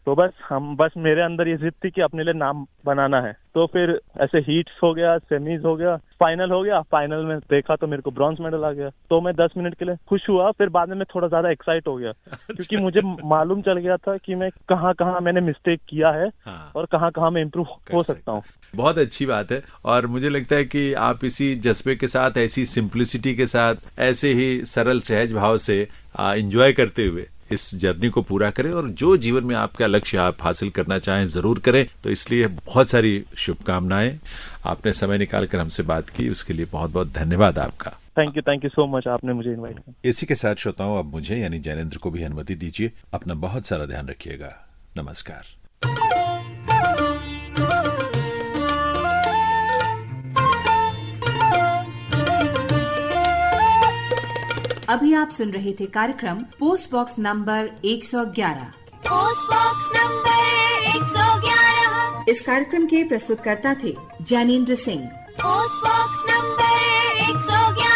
तो बस मेरे अंदर ये जिद थी कि अपने लिए नाम बनाना है। तो फिर ऐसे हीट्स हो गया, सेमीज हो गया, फाइनल हो गया। फाइनल में देखा तो मेरे को ब्रॉन्ज मेडल आ गया। तो मैं 10 मिनट के लिए खुश हुआ, फिर बाद में मैं थोड़ा ज्यादा एक्साइट हो गया क्योंकि मुझे मालूम चल गया था कि मैं कहाँ मैंने मिस्टेक किया है और कहाँ मैं इम्प्रूव हो सकता हूँ। बहुत अच्छी बात है और मुझे लगता है कि आप इसी जज्बे के साथ, ऐसी सिंप्लिसिटी के साथ, ऐसे ही सरल सहज भाव से एंजॉय करते हुए इस जर्नी को पूरा करें और जो जीवन में आपका लक्ष्य आप हासिल करना चाहें जरूर करें। तो इसलिए बहुत सारी शुभकामनाएं। आपने समय निकाल कर हमसे बात की, उसके लिए बहुत बहुत धन्यवाद आपका। थैंक यू सो मच, आपने मुझे इनवाइट किया। इसी के साथ श्रोताओं, अब मुझे यानी जैनेंद्र को भी अनुमति दीजिए। अपना बहुत सारा ध्यान रखिएगा। नमस्कार। अभी आप सुन रहे थे कार्यक्रम post box number 111। Post box number 111। इस कार्यक्रम के प्रस्तुतकर्ता थे Jainendra Singh. Post box number 111।